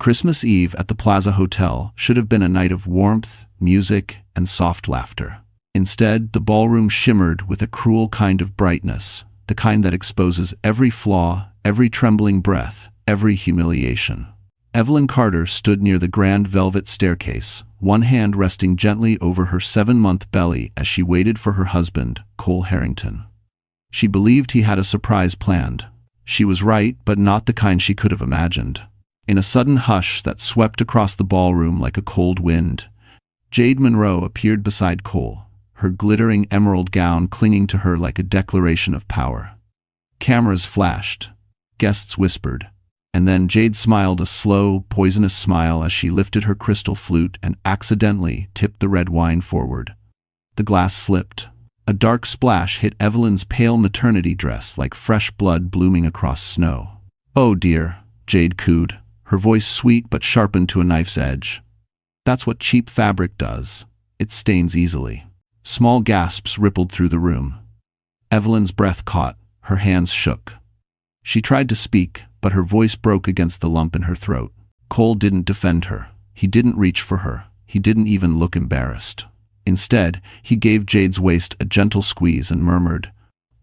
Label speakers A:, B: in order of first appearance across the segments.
A: Christmas Eve at the Plaza Hotel should have been a night of warmth, music, and soft laughter. Instead, the ballroom shimmered with a cruel kind of brightness, the kind that exposes every flaw, every trembling breath, every humiliation. Evelyn Carter stood near the grand velvet staircase, one hand resting gently over her 7-month belly as she waited for her husband, Cole Harrington. She believed he had a surprise planned. She was right, but not the kind she could have imagined. In a sudden hush that swept across the ballroom like a cold wind, Jade Monroe appeared beside Cole, her glittering emerald gown clinging to her like a declaration of power. Cameras flashed. Guests whispered. And then Jade smiled a slow, poisonous smile as she lifted her crystal flute and accidentally tipped the red wine forward. The glass slipped. A dark splash hit Evelyn's pale maternity dress like fresh blood blooming across snow. "Oh dear," Jade cooed, her voice sweet but sharpened to a knife's edge. "That's what cheap fabric does. It stains easily." Small gasps rippled through the room. Evelyn's breath caught, her hands shook. She tried to speak, but her voice broke against the lump in her throat. Cole didn't defend her. He didn't reach for her. He didn't even look embarrassed. Instead, he gave Jade's waist a gentle squeeze and murmured,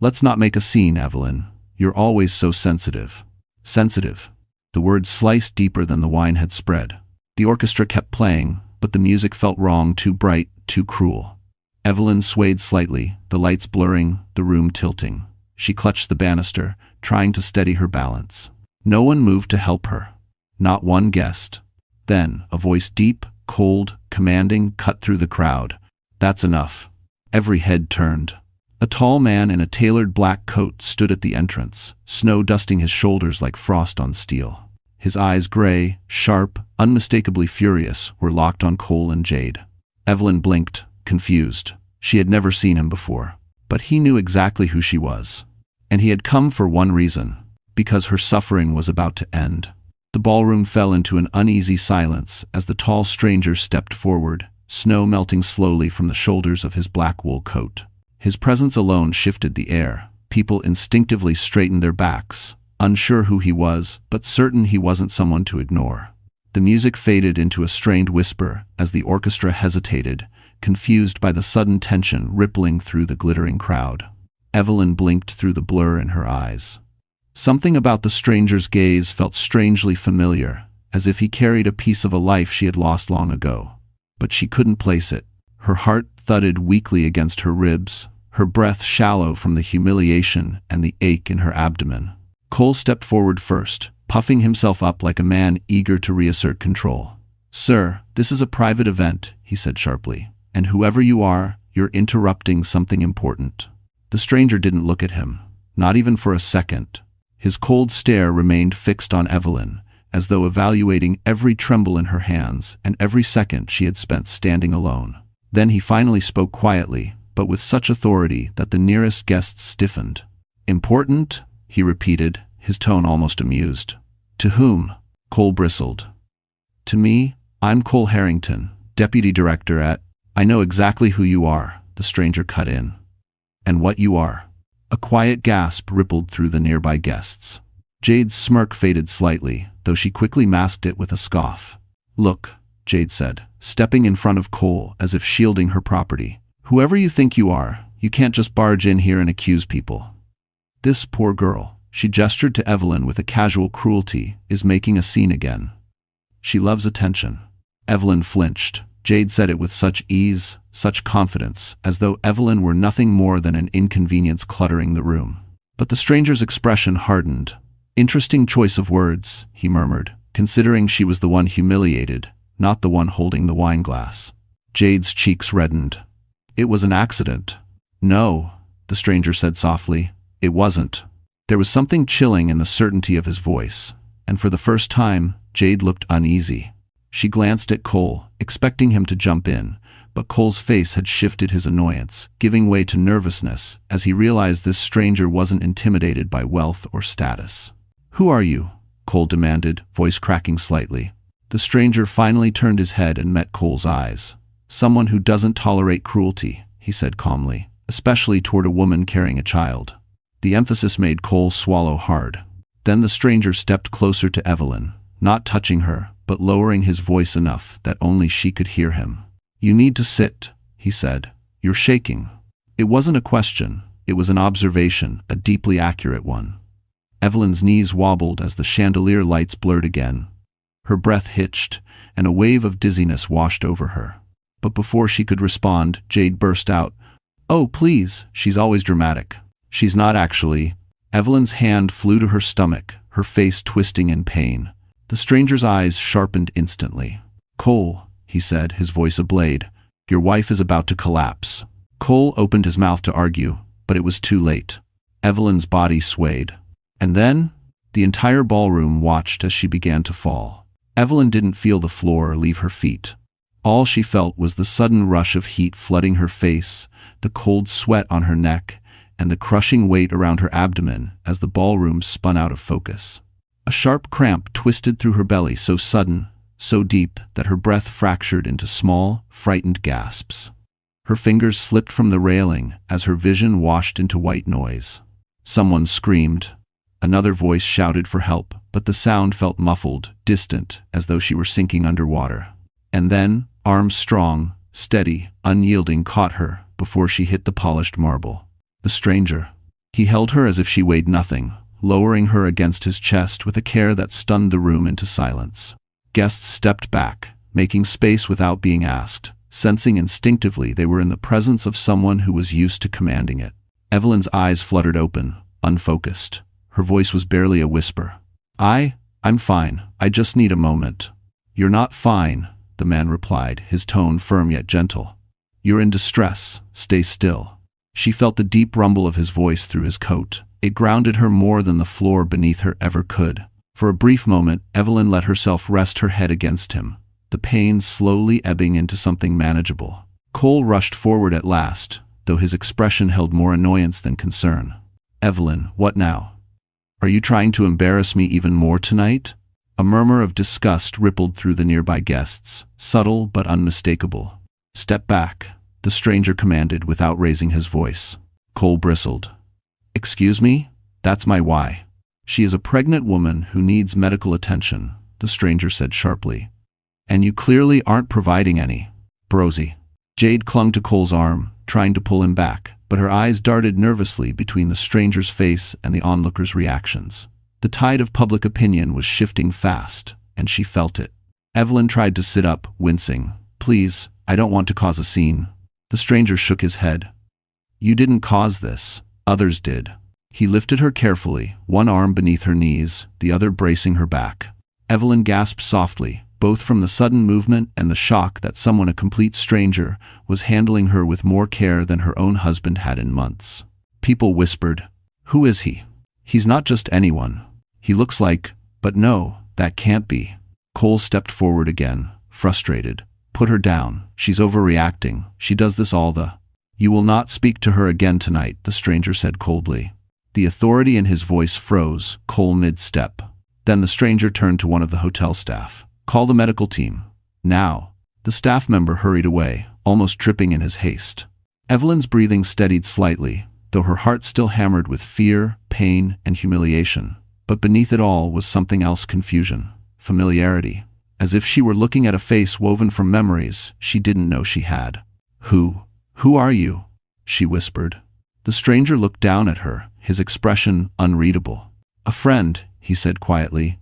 A: "Let's not make a scene, Evelyn. You're always so sensitive." Sensitive. The words sliced deeper than the wine had spread. The orchestra kept playing, but the music felt wrong, too bright, too cruel. Evelyn swayed slightly, the lights blurring, the room tilting. She clutched the banister, trying to steady her balance. No one moved to help her. Not one guest. Then, a voice deep, cold, commanding, cut through the crowd. "That's enough." Every head turned. A tall man in a tailored black coat stood at the entrance, snow dusting his shoulders like frost on steel. His eyes, gray, sharp, unmistakably furious, were locked on Cole and Jade. Evelyn blinked, confused. She had never seen him before. But he knew exactly who she was. And he had come for one reason, because her suffering was about to end. The ballroom fell into an uneasy silence as the tall stranger stepped forward, snow melting slowly from the shoulders of his black wool coat. His presence alone shifted the air. People instinctively straightened their backs, unsure who he was, but certain he wasn't someone to ignore. The music faded into a strained whisper as the orchestra hesitated, confused by the sudden tension rippling through the glittering crowd. Evelyn blinked through the blur in her eyes. Something about the stranger's gaze felt strangely familiar, as if he carried a piece of a life she had lost long ago. But she couldn't place it. Her heart thudded weakly against her ribs, her breath shallow from the humiliation and the ache in her abdomen. Cole stepped forward first, puffing himself up like a man eager to reassert control. "Sir, this is a private event," he said sharply, "and whoever you are, you're interrupting something important." The stranger didn't look at him, not even for a second. His cold stare remained fixed on Evelyn, as though evaluating every tremble in her hands and every second she had spent standing alone. Then he finally spoke quietly, but with such authority that the nearest guests stiffened. "Important?" he repeated, his tone almost amused. "To whom?" Cole bristled. "To me. I'm Cole Harrington, deputy director at—" "I know exactly who you are," the stranger cut in. "And what you are." A quiet gasp rippled through the nearby guests. Jade's smirk faded slightly, though she quickly masked it with a scoff. "Look," Jade said, stepping in front of Cole as if shielding her property. "Whoever you think you are, you can't just barge in here and accuse people. This poor girl," she gestured to Evelyn with a casual cruelty, "is making a scene again. She loves attention." Evelyn flinched. Jade said it with such ease, such confidence, as though Evelyn were nothing more than an inconvenience cluttering the room. But the stranger's expression hardened. "Interesting choice of words," he murmured, considering she was the one humiliated, not the one holding the wine glass. Jade's cheeks reddened. "It was an accident." "No," the stranger said softly, "it wasn't." There was something chilling in the certainty of his voice, and for the first time, Jade looked uneasy. She glanced at Cole, expecting him to jump in, but Cole's face had shifted his annoyance, giving way to nervousness as he realized this stranger wasn't intimidated by wealth or status. "Who are you?" Cole demanded, voice cracking slightly. The stranger finally turned his head and met Cole's eyes. "Someone who doesn't tolerate cruelty," he said calmly, "especially toward a woman carrying a child." The emphasis made Cole swallow hard. Then the stranger stepped closer to Evelyn, not touching her, but lowering his voice enough that only she could hear him. "You need to sit," he said. "You're shaking." It wasn't a question, it was an observation, a deeply accurate one. Evelyn's knees wobbled as the chandelier lights blurred again. Her breath hitched, and a wave of dizziness washed over her. But before she could respond, Jade burst out, "Oh, please, she's always dramatic." "She's not actually." Evelyn's hand flew to her stomach, her face twisting in pain. The stranger's eyes sharpened instantly. "Cole," he said, his voice a blade, "your wife is about to collapse." Cole opened his mouth to argue, but it was too late. Evelyn's body swayed. And then, the entire ballroom watched as she began to fall. Evelyn didn't feel the floor leave her feet. All she felt was the sudden rush of heat flooding her face, the cold sweat on her neck, and the crushing weight around her abdomen as the ballroom spun out of focus. A sharp cramp twisted through her belly, so sudden, so deep, that her breath fractured into small, frightened gasps. Her fingers slipped from the railing as her vision washed into white noise. Someone screamed. Another voice shouted for help, but the sound felt muffled, distant, as though she were sinking underwater. And then, arms strong, steady, unyielding, caught her before she hit the polished marble. The stranger. He held her as if she weighed nothing, lowering her against his chest with a care that stunned the room into silence. Guests stepped back, making space without being asked, sensing instinctively they were in the presence of someone who was used to commanding it. Evelyn's eyes fluttered open, unfocused. Her voice was barely a whisper. I'm fine. I just need a moment." "You're not fine," the man replied, his tone firm yet gentle. "You're in distress. Stay still." She felt the deep rumble of his voice through his coat. It grounded her more than the floor beneath her ever could. For a brief moment, Evelyn let herself rest her head against him, the pain slowly ebbing into something manageable. Cole rushed forward at last, though his expression held more annoyance than concern. "Evelyn, what now? Are you trying to embarrass me even more tonight?" A murmur of disgust rippled through the nearby guests, subtle but unmistakable. "Step back," the stranger commanded without raising his voice. Cole bristled. "Excuse me? That's my why." "She is a pregnant woman who needs medical attention," the stranger said sharply. "And you clearly aren't providing any." "Brosy." Jade clung to Cole's arm, trying to pull him back, but her eyes darted nervously between the stranger's face and the onlookers' reactions. The tide of public opinion was shifting fast, and she felt it. Evelyn tried to sit up, wincing. "Please, I don't want to cause a scene." The stranger shook his head. "You didn't cause this. Others did." He lifted her carefully, one arm beneath her knees, the other bracing her back. Evelyn gasped softly, both from the sudden movement and the shock that someone, a complete stranger, was handling her with more care than her own husband had in months. People whispered, "Who is he? He's not just anyone. He looks like, but no, that can't be." Cole stepped forward again, frustrated. "Put her down. She's overreacting. She does this all the—" "You will not speak to her again tonight," the stranger said coldly. The authority in his voice froze, Cole mid-step. Then the stranger turned to one of the hotel staff. "Call the medical team. Now." The staff member hurried away, almost tripping in his haste. Evelyn's breathing steadied slightly, though her heart still hammered with fear, pain, and humiliation. But beneath it all was something else: confusion, familiarity, as if she were looking at a face woven from memories she didn't know she had. Who are you?" she whispered. The stranger looked down at her, his expression unreadable. "A friend," he said quietly.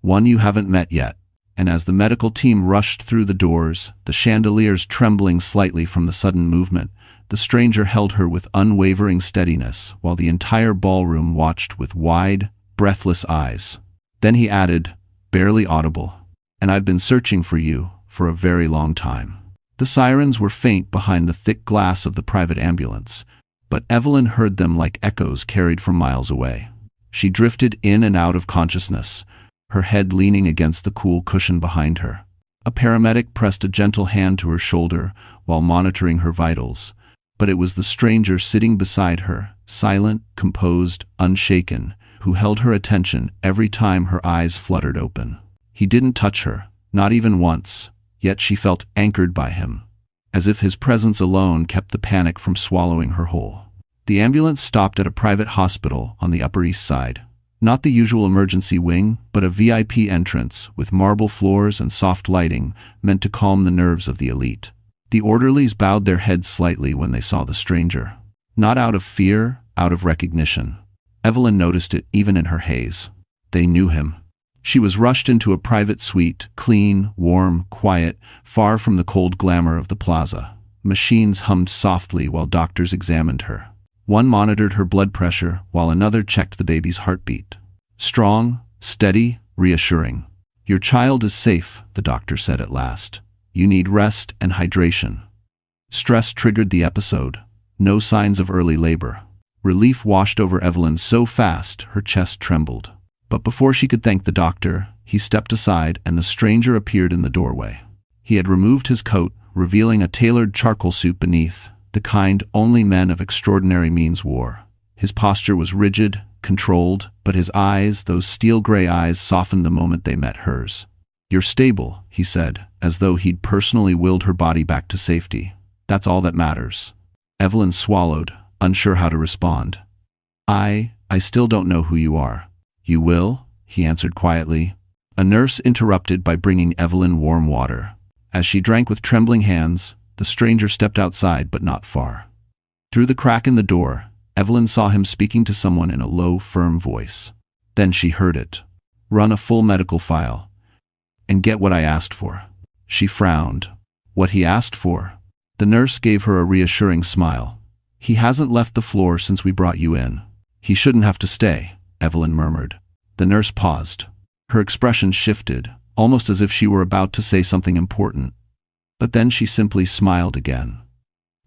A: "One you haven't met yet." And as the medical team rushed through the doors, the chandeliers trembling slightly from the sudden movement, the stranger held her with unwavering steadiness while the entire ballroom watched with wide, breathless eyes. Then he added, barely audible, "And I've been searching for you for a very long time." The sirens were faint behind the thick glass of the private ambulance, but Evelyn heard them like echoes carried from miles away. She drifted in and out of consciousness, her head leaning against the cool cushion behind her. A paramedic pressed a gentle hand to her shoulder while monitoring her vitals, but it was the stranger sitting beside her, silent, composed, unshaken, who held her attention every time her eyes fluttered open. He didn't touch her, not even once, yet she felt anchored by him, as if his presence alone kept the panic from swallowing her whole. The ambulance stopped at a private hospital on the Upper East Side. Not the usual emergency wing, but a VIP entrance with marble floors and soft lighting meant to calm the nerves of the elite. The orderlies bowed their heads slightly when they saw the stranger. Not out of fear, out of recognition. Evelyn noticed it even in her haze. They knew him. She was rushed into a private suite, clean, warm, quiet, far from the cold glamour of the plaza. Machines hummed softly while doctors examined her. One monitored her blood pressure, while another checked the baby's heartbeat. Strong, steady, reassuring. "Your child is safe," the doctor said at last. "You need rest and hydration." Stress triggered the episode. No signs of early labor. Relief washed over Evelyn so fast her chest trembled. But before she could thank the doctor, he stepped aside and the stranger appeared in the doorway. He had removed his coat, revealing a tailored charcoal suit beneath, the kind only men of extraordinary means wore. His posture was rigid, controlled, but his eyes, those steel-gray eyes, softened the moment they met hers. "You're stable," he said, as though he'd personally willed her body back to safety. "That's all that matters." Evelyn swallowed, unsure how to respond. I still don't know who you are." "You will," he answered quietly. A nurse interrupted by bringing Evelyn warm water. As she drank with trembling hands, the stranger stepped outside, but not far. Through the crack in the door, Evelyn saw him speaking to someone in a low, firm voice. Then she heard it. "Run a full medical file. And get what I asked for." She frowned. What he asked for? The nurse gave her a reassuring smile. "He hasn't left the floor since we brought you in." "He shouldn't have to stay," Evelyn murmured. The nurse paused. Her expression shifted, almost as if she were about to say something important. But then she simply smiled again.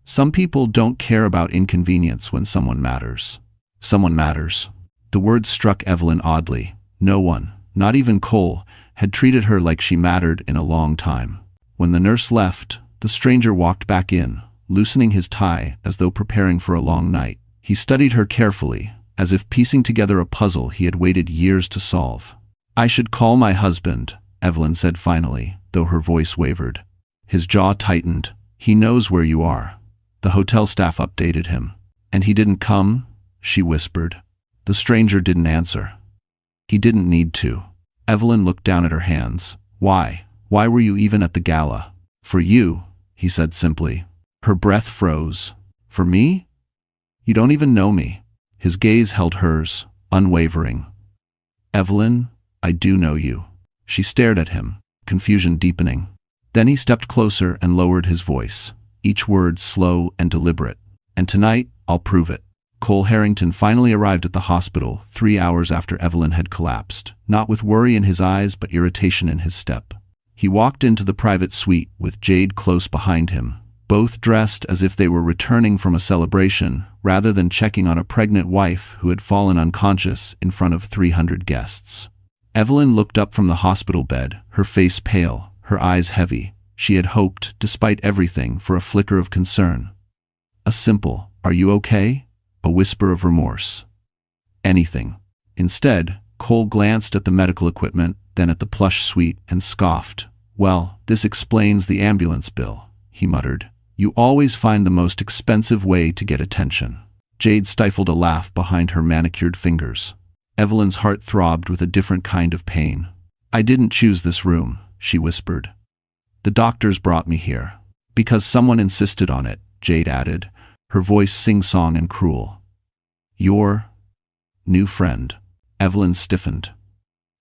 A: Some people don't care about inconvenience when someone matters. Someone matters. The words struck Evelyn oddly. No one, not even Cole, had treated her like she mattered in a long time. When the nurse left, the stranger walked back in, loosening his tie as though preparing for a long night. He studied her carefully, as if piecing together a puzzle he had waited years to solve. "I should call my husband," Evelyn said finally, though her voice wavered. His jaw tightened. "He knows where you are." The hotel staff updated him. "And he didn't come?" she whispered. The stranger didn't answer. "He didn't need to." Evelyn looked down at her hands. "Why? Why were you even at the gala?" "For you," he said simply. Her breath froze. "For me? You don't even know me." His gaze held hers, unwavering. "Evelyn, I do know you." She stared at him, confusion deepening. Then he stepped closer and lowered his voice, each word slow and deliberate. "And tonight, I'll prove it." Cole Harrington finally arrived at the hospital 3 hours after Evelyn had collapsed, not with worry in his eyes but irritation in his step. He walked into the private suite with Jade close behind him, both dressed as if they were returning from a celebration rather than checking on a pregnant wife who had fallen unconscious in front of 300 guests. Evelyn looked up from the hospital bed, her face pale, her eyes heavy. She had hoped, despite everything, for a flicker of concern. A simple, "Are you okay?" A whisper of remorse. Anything. Instead, Cole glanced at the medical equipment, then at the plush suite, and scoffed. "Well, this explains the ambulance bill," he muttered. "You always find the most expensive way to get attention." Jade stifled a laugh behind her manicured fingers. Evelyn's heart throbbed with a different kind of pain. "I didn't choose this room," she whispered. "The doctors brought me here." "Because someone insisted on it," Jade added, her voice sing-song and cruel. "Your new friend." Evelyn stiffened.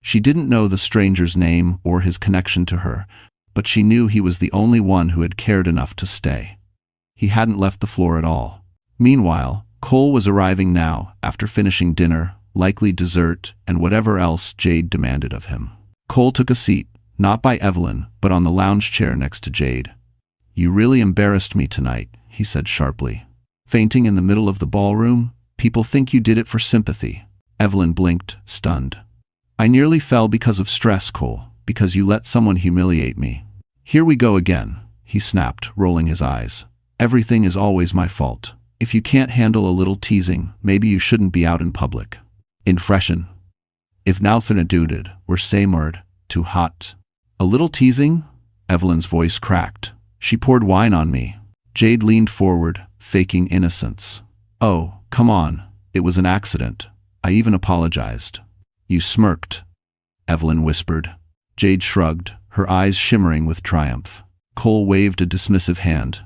A: She didn't know the stranger's name or his connection to her, but she knew he was the only one who had cared enough to stay. He hadn't left the floor at all. Meanwhile, Cole was arriving now, after finishing dinner, likely dessert, and whatever else Jade demanded of him. Cole took a seat, not by Evelyn, but on the lounge chair next to Jade. "You really embarrassed me tonight," he said sharply. "Fainting in the middle of the ballroom? People think you did it for sympathy." Evelyn blinked, stunned. "I nearly fell because of stress, Cole, because you let someone humiliate me." "Here we go again," he snapped, rolling his eyes. "Everything is always my fault. If you can't handle a little teasing, maybe you shouldn't be out in public." In freshen. "If nothing duded, we're samerd, too hot." "A little teasing?" Evelyn's voice cracked. "She poured wine on me." Jade leaned forward, faking innocence. "Oh, come on. It was an accident. I even apologized." You smirked, Evelyn whispered. Jade shrugged, her eyes shimmering with triumph. Cole waved a dismissive hand.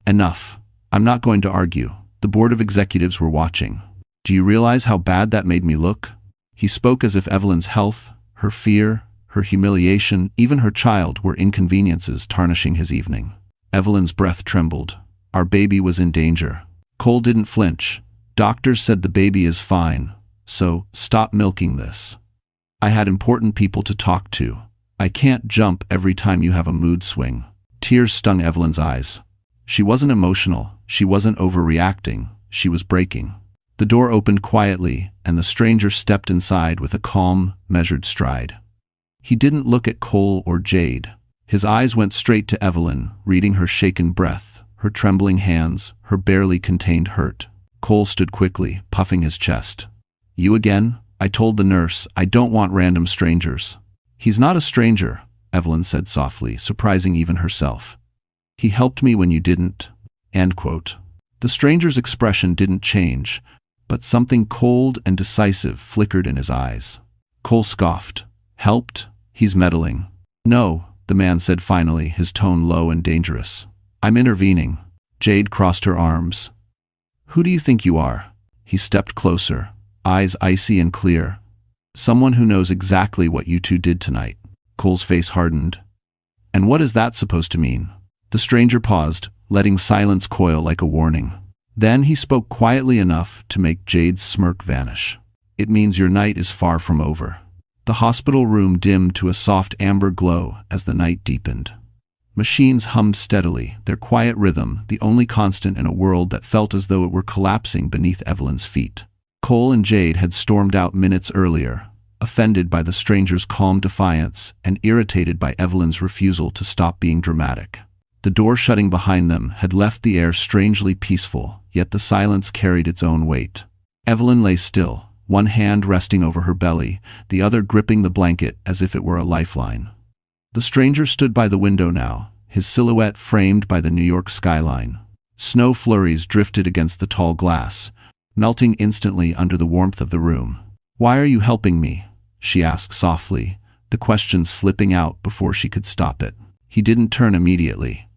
A: Enough. I'm not going to argue. The board of executives were watching. Do you realize how bad that made me look? He spoke as if Evelyn's health, her fear, her humiliation, even her child were inconveniences tarnishing his evening. Evelyn's breath trembled. Our baby was in danger. Cole didn't flinch. Doctors said the baby is fine, so stop milking this. I had important people to talk to. I can't jump every time you have a mood swing. Tears stung Evelyn's eyes. She wasn't emotional, she wasn't overreacting, she was breaking. The door opened quietly, and the stranger stepped inside with a calm, measured stride. He didn't look at Cole or Jade. His eyes went straight to Evelyn, reading her shaken breath, her trembling hands, her barely contained hurt. Cole stood quickly, puffing his chest. You again? I told the nurse, I don't want random strangers. He's not a stranger, Evelyn said softly, surprising even herself. He helped me when you didn't. End quote. The stranger's expression didn't change, but something cold and decisive flickered in his eyes. Cole scoffed. Helped? He's meddling. No, the man said finally, his tone low and dangerous. I'm intervening. Jade crossed her arms. Who do you think you are? He stepped closer, eyes icy and clear. Someone who knows exactly what you two did tonight. Cole's face hardened. And what is that supposed to mean? The stranger paused, letting silence coil like a warning. Then he spoke quietly enough to make Jade's smirk vanish. It means your night is far from over. The hospital room dimmed to a soft amber glow as the night deepened. Machines hummed steadily, their quiet rhythm the only constant in a world that felt as though it were collapsing beneath Evelyn's feet. Cole and Jade had stormed out minutes earlier, offended by the stranger's calm defiance and irritated by Evelyn's refusal to stop being dramatic. The door shutting behind them had left the air strangely peaceful, yet the silence carried its own weight. Evelyn lay still, one hand resting over her belly, the other gripping the blanket as if it were a lifeline. The stranger stood by the window now, his silhouette framed by the New York skyline. Snow flurries drifted against the tall glass, melting instantly under the warmth of the room. Why are you helping me? She asked softly, the question slipping out before she could stop it. He didn't turn immediately.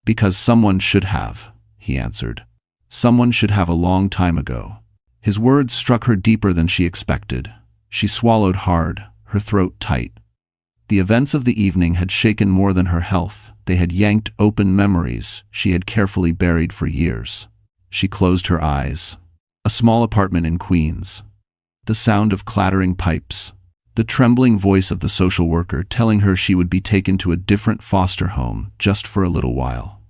A: Because someone should have, he answered. Someone should have a long time ago. His words struck her deeper than she expected. She swallowed hard, her throat tight. The events of the evening had shaken more than her health. They had yanked open memories she had carefully buried for years. She closed her eyes. A small apartment in Queens. The sound of clattering pipes. The trembling voice of the social worker telling her she would be taken to a different foster home just for a little while.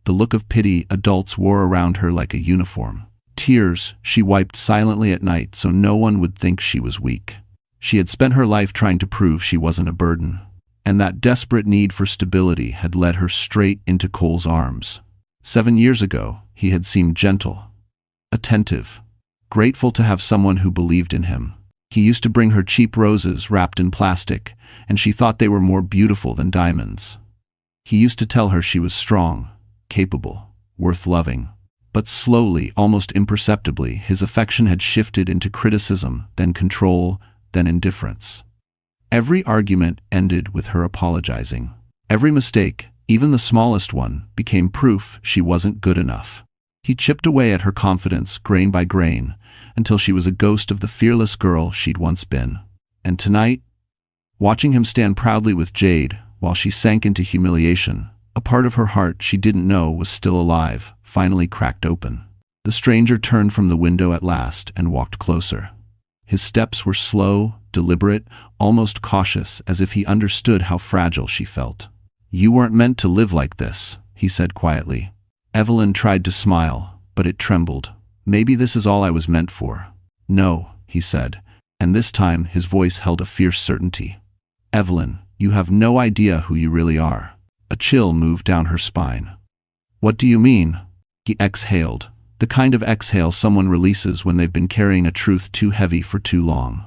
A: The look of pity adults wore around her like a uniform. Tears she wiped silently at night so no one would think she was weak. She had spent her life trying to prove she wasn't a burden, and that desperate need for stability had led her straight into Cole's arms. 7 years ago, he had seemed gentle, attentive, grateful to have someone who believed in him. He used to bring her cheap roses wrapped in plastic, and she thought they were more beautiful than diamonds. He used to tell her she was strong, capable, worth loving. But slowly, almost imperceptibly, his affection had shifted into criticism, then control, then indifference. Every argument ended with her apologizing. Every mistake, even the smallest one, became proof she wasn't good enough. He chipped away at her confidence, grain by grain, until she was a ghost of the fearless girl she'd once been. And tonight, watching him stand proudly with Jade, while she sank into humiliation, a part of her heart she didn't know was still alive, finally cracked open. The stranger turned from the window at last and walked closer. His steps were slow, deliberate, almost cautious, as if he understood how fragile she felt. You weren't meant to live like this, he said quietly. Evelyn tried to smile, but it trembled. Maybe this is all I was meant for. No, he said, and this time his voice held a fierce certainty. Evelyn, you have no idea who you really are. A chill moved down her spine. What do you mean? He exhaled, the kind of exhale someone releases when they've been carrying a truth too heavy for too long.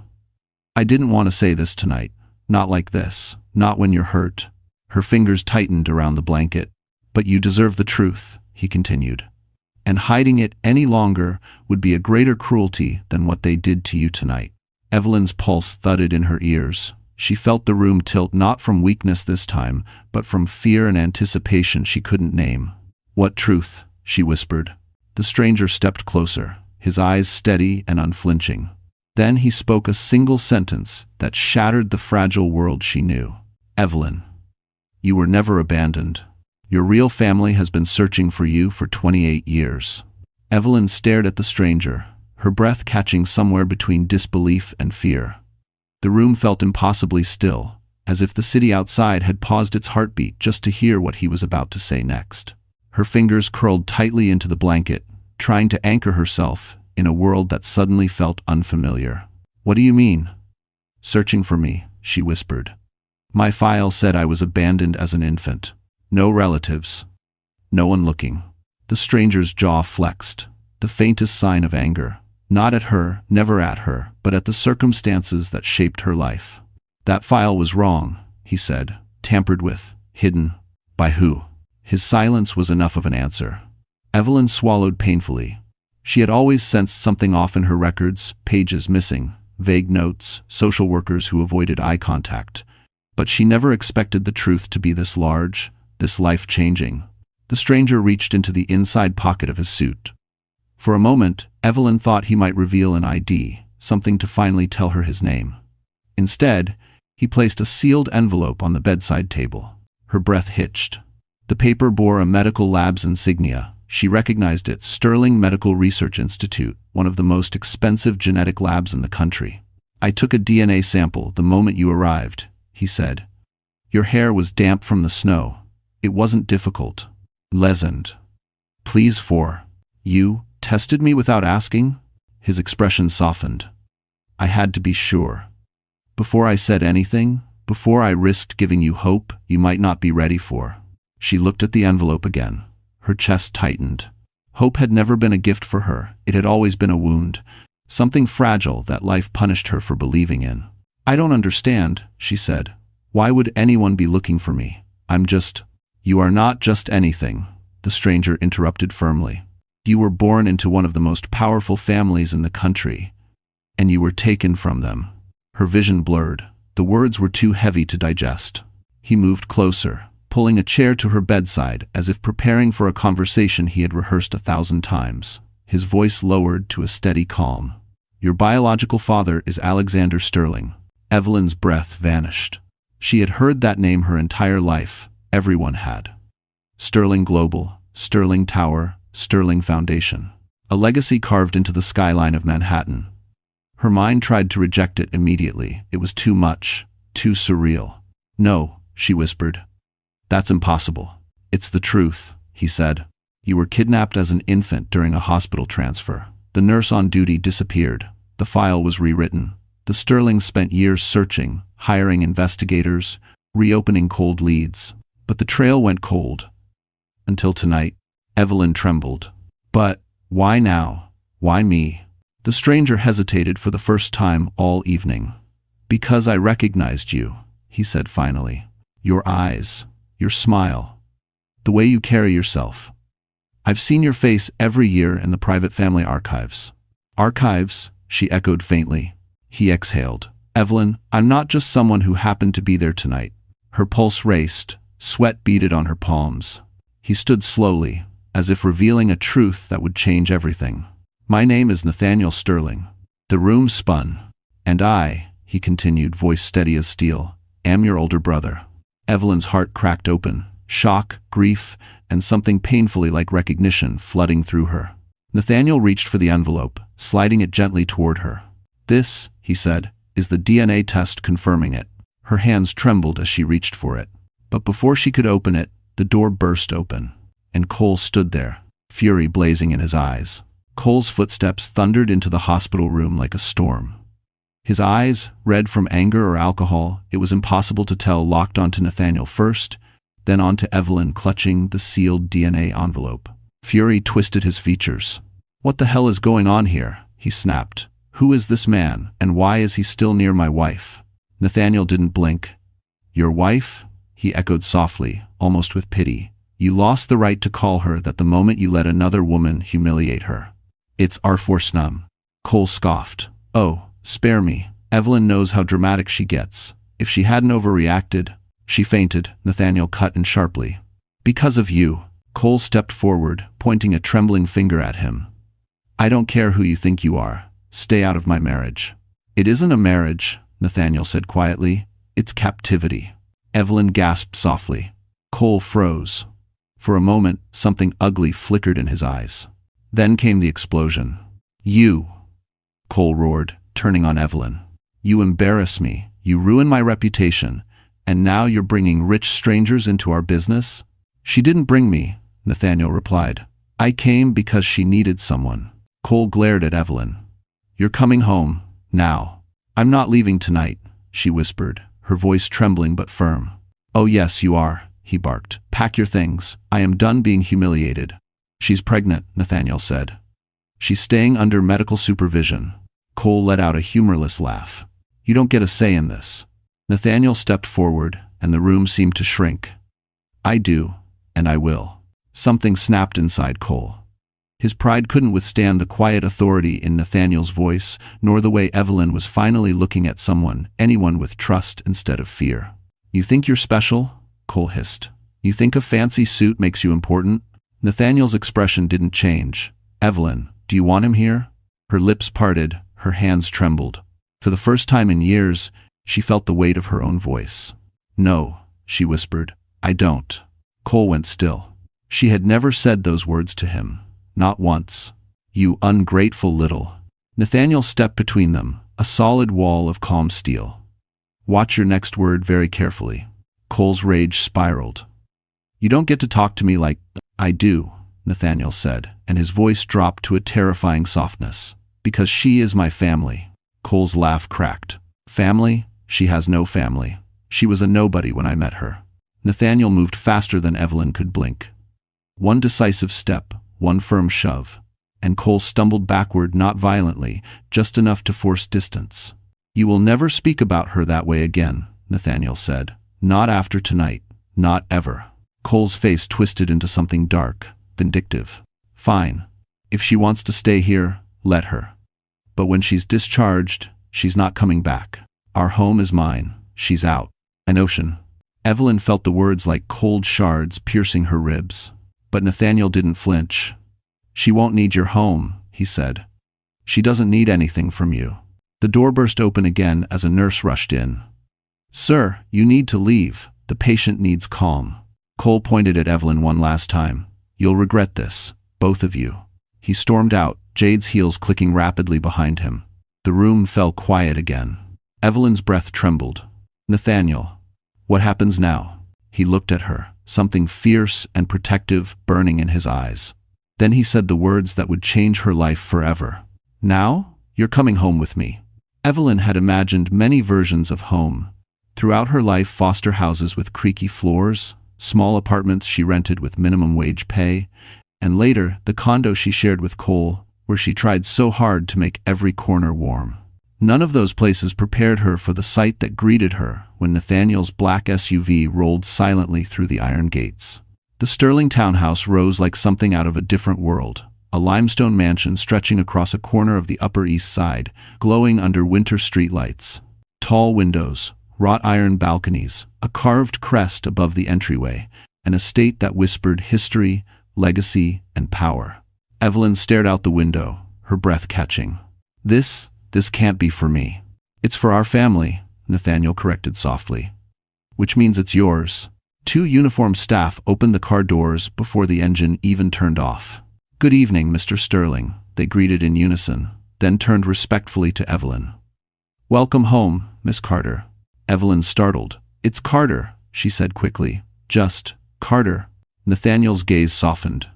A: I didn't want to say this tonight. Not like this. Not when you're hurt. Her fingers tightened around the blanket. But you deserve the truth, he continued. And hiding it any longer would be a greater cruelty than what they did to you tonight. Evelyn's pulse thudded in her ears. She felt the room tilt, not from weakness this time, but from fear and anticipation she couldn't name. "What truth?" she whispered. The stranger stepped closer, his eyes steady and unflinching. Then he spoke a single sentence that shattered the fragile world she knew. "Evelyn, you were never abandoned. Your real family has been searching for you for 28 years. Evelyn stared at the stranger, her breath catching somewhere between disbelief and fear. The room felt impossibly still, as if the city outside had paused its heartbeat just to hear what he was about to say next. Her fingers curled tightly into the blanket, trying to anchor herself in a world that suddenly felt unfamiliar. "What do you mean?" "Searching for me," she whispered. "My file said I was abandoned as an infant. No relatives. No one looking." The stranger's jaw flexed, the faintest sign of anger. Not at her, never at her, but at the circumstances that shaped her life. "That file was wrong," he said. "Tampered with. Hidden. By who?" His silence was enough of an answer. Evelyn swallowed painfully. She had always sensed something off in her records, pages missing, vague notes, social workers who avoided eye contact. But she never expected the truth to be this large, this life-changing. The stranger reached into the inside pocket of his suit. For a moment, Evelyn thought he might reveal an ID, something to finally tell her his name. Instead, he placed a sealed envelope on the bedside table. Her breath hitched. The paper bore a medical lab's insignia. She recognized it, Sterling Medical Research Institute, one of the most expensive genetic labs in the country. "I took a DNA sample the moment you arrived," he said. "Your hair was damp from the snow. It wasn't difficult. Pleasant. Please for you tested me without asking?" His expression softened. "I had to be sure. Before I said anything, before I risked giving you hope you might not be ready for." She looked at the envelope again. Her chest tightened. Hope had never been a gift for her. It had always been a wound, something fragile that life punished her for believing in. "I don't understand," she said. "Why would anyone be looking for me? I'm just—" "You are not just anything," the stranger interrupted firmly. "You were born into one of the most powerful families in the country, and you were taken from them." Her vision blurred. The words were too heavy to digest. He moved closer, pulling a chair to her bedside as if preparing for a conversation he had rehearsed 1,000 times. His voice lowered to a steady calm. "Your biological father is Alexander Sterling." Evelyn's breath vanished. She had heard that name her entire life. Everyone had. Sterling Global, Sterling Tower, Sterling Foundation. A legacy carved into the skyline of Manhattan. Her mind tried to reject it immediately. It was too much, too surreal. "No," she whispered. "That's impossible." "It's the truth," he said. "You were kidnapped as an infant during a hospital transfer. The nurse on duty disappeared. The file was rewritten. The Sterlings spent years searching, hiring investigators, reopening cold leads. But the trail went cold. Until tonight." Evelyn trembled. "But why now? Why me?" The stranger hesitated for the first time all evening. "Because I recognized you," he said finally. "Your eyes, your smile, the way you carry yourself. I've seen your face every year in the private family archives." "Archives?" she echoed faintly. He exhaled. "Evelyn, I'm not just someone who happened to be there tonight." Her pulse raced, sweat beaded on her palms. He stood slowly, as if revealing a truth that would change everything. "My name is Nathaniel Sterling." The room spun. "And I," he continued, voice steady as steel, "am your older brother." Evelyn's heart cracked open, shock, grief, and something painfully like recognition flooding through her. Nathaniel reached for the envelope, sliding it gently toward her. "This," he said, "is the DNA test confirming it." Her hands trembled as she reached for it. But before she could open it, the door burst open, and Cole stood there, fury blazing in his eyes. Cole's footsteps thundered into the hospital room like a storm. His eyes, red from anger or alcohol, it was impossible to tell, locked onto Nathaniel first, then onto Evelyn clutching the sealed DNA envelope. Fury twisted his features. "What the hell is going on here?" he snapped. "Who is this man, and why is he still near my wife?" Nathaniel didn't blink. "Your wife?" he echoed softly, almost with pity. "You lost the right to call her that the moment you let another woman humiliate her." "It's our force numb." Cole scoffed. "Oh, spare me. Evelyn knows how dramatic she gets. If she hadn't overreacted, she fainted, Nathaniel cut in sharply. Because of you. Cole stepped forward, pointing a trembling finger at him. I don't care who you think you are. Stay out of my marriage. It isn't a marriage, Nathaniel said quietly. It's captivity. Evelyn gasped softly. Cole froze. For a moment, something ugly flickered in his eyes. Then came the explosion. You! Cole roared, turning on Evelyn. You embarrass me. You ruin my reputation. And now you're bringing rich strangers into our business? She didn't bring me, Nathaniel replied. I came because she needed someone. Cole glared at Evelyn. You're coming home, now. I'm not leaving tonight, she whispered, her voice trembling but firm. Oh yes, you are, he barked. Pack your things. I am done being humiliated. She's pregnant, Nathaniel said. She's staying under medical supervision. Cole let out a humorless laugh. You don't get a say in this. Nathaniel stepped forward, and the room seemed to shrink. I do, and I will. Something snapped inside Cole. His pride couldn't withstand the quiet authority in Nathaniel's voice, nor the way Evelyn was finally looking at anyone with trust instead of fear. You think you're special? Cole hissed. You think a fancy suit makes you important? Nathaniel's expression didn't change. Evelyn, do you want him here? Her lips parted, her hands trembled. For the first time in years, she felt the weight of her own voice. No, she whispered. I don't. Cole went still. She had never said those words to him. Not once. You ungrateful little. Nathaniel stepped between them, a solid wall of calm steel. Watch your next word very carefully. Cole's rage spiraled. You don't get to talk to me like I do, Nathaniel said, and his voice dropped to a terrifying softness. Because she is my family. Cole's laugh cracked. Family? She has no family. She was a nobody when I met her. Nathaniel moved faster than Evelyn could blink. One decisive step, one firm shove, and Cole stumbled backward, not violently, just enough to force distance. You will never speak about her that way again, Nathaniel said. Not after tonight. Not ever. Cole's face twisted into something dark, vindictive. Fine. If she wants to stay here, let her. But when she's discharged, she's not coming back. Our home is mine. She's out. An ocean. Evelyn felt the words like cold shards piercing her ribs. But Nathaniel didn't flinch. She won't need your home, he said. She doesn't need anything from you. The door burst open again as a nurse rushed in. Sir, you need to leave. The patient needs calm. Cole pointed at Evelyn one last time. You'll regret this, both of you. He stormed out, Jade's heels clicking rapidly behind him. The room fell quiet again. Evelyn's breath trembled. Nathaniel, what happens now? He looked at her, something fierce and protective burning in his eyes. Then he said the words that would change her life forever. Now, you're coming home with me. Evelyn had imagined many versions of home. Throughout her life, foster houses with creaky floors, small apartments she rented with minimum wage pay, and later the condo she shared with Cole, where she tried so hard to make every corner warm. None of those places prepared her for the sight that greeted her when Nathaniel's black SUV rolled silently through the iron gates. The Sterling townhouse rose like something out of a different world, a limestone mansion stretching across a corner of the Upper East Side, glowing under winter streetlights. Tall windows, wrought iron balconies, a carved crest above the entryway, an estate that whispered history, legacy, and power. Evelyn stared out the window, her breath catching. This can't be for me. It's for our family, Nathaniel corrected softly. Which means it's yours. Two uniformed staff opened the car doors before the engine even turned off. Good evening, Mr. Sterling, they greeted in unison, then turned respectfully to Evelyn. Welcome home, Miss Carter. Evelyn startled. It's Carter, she said quickly. Just Carter. Nathaniel's gaze softened.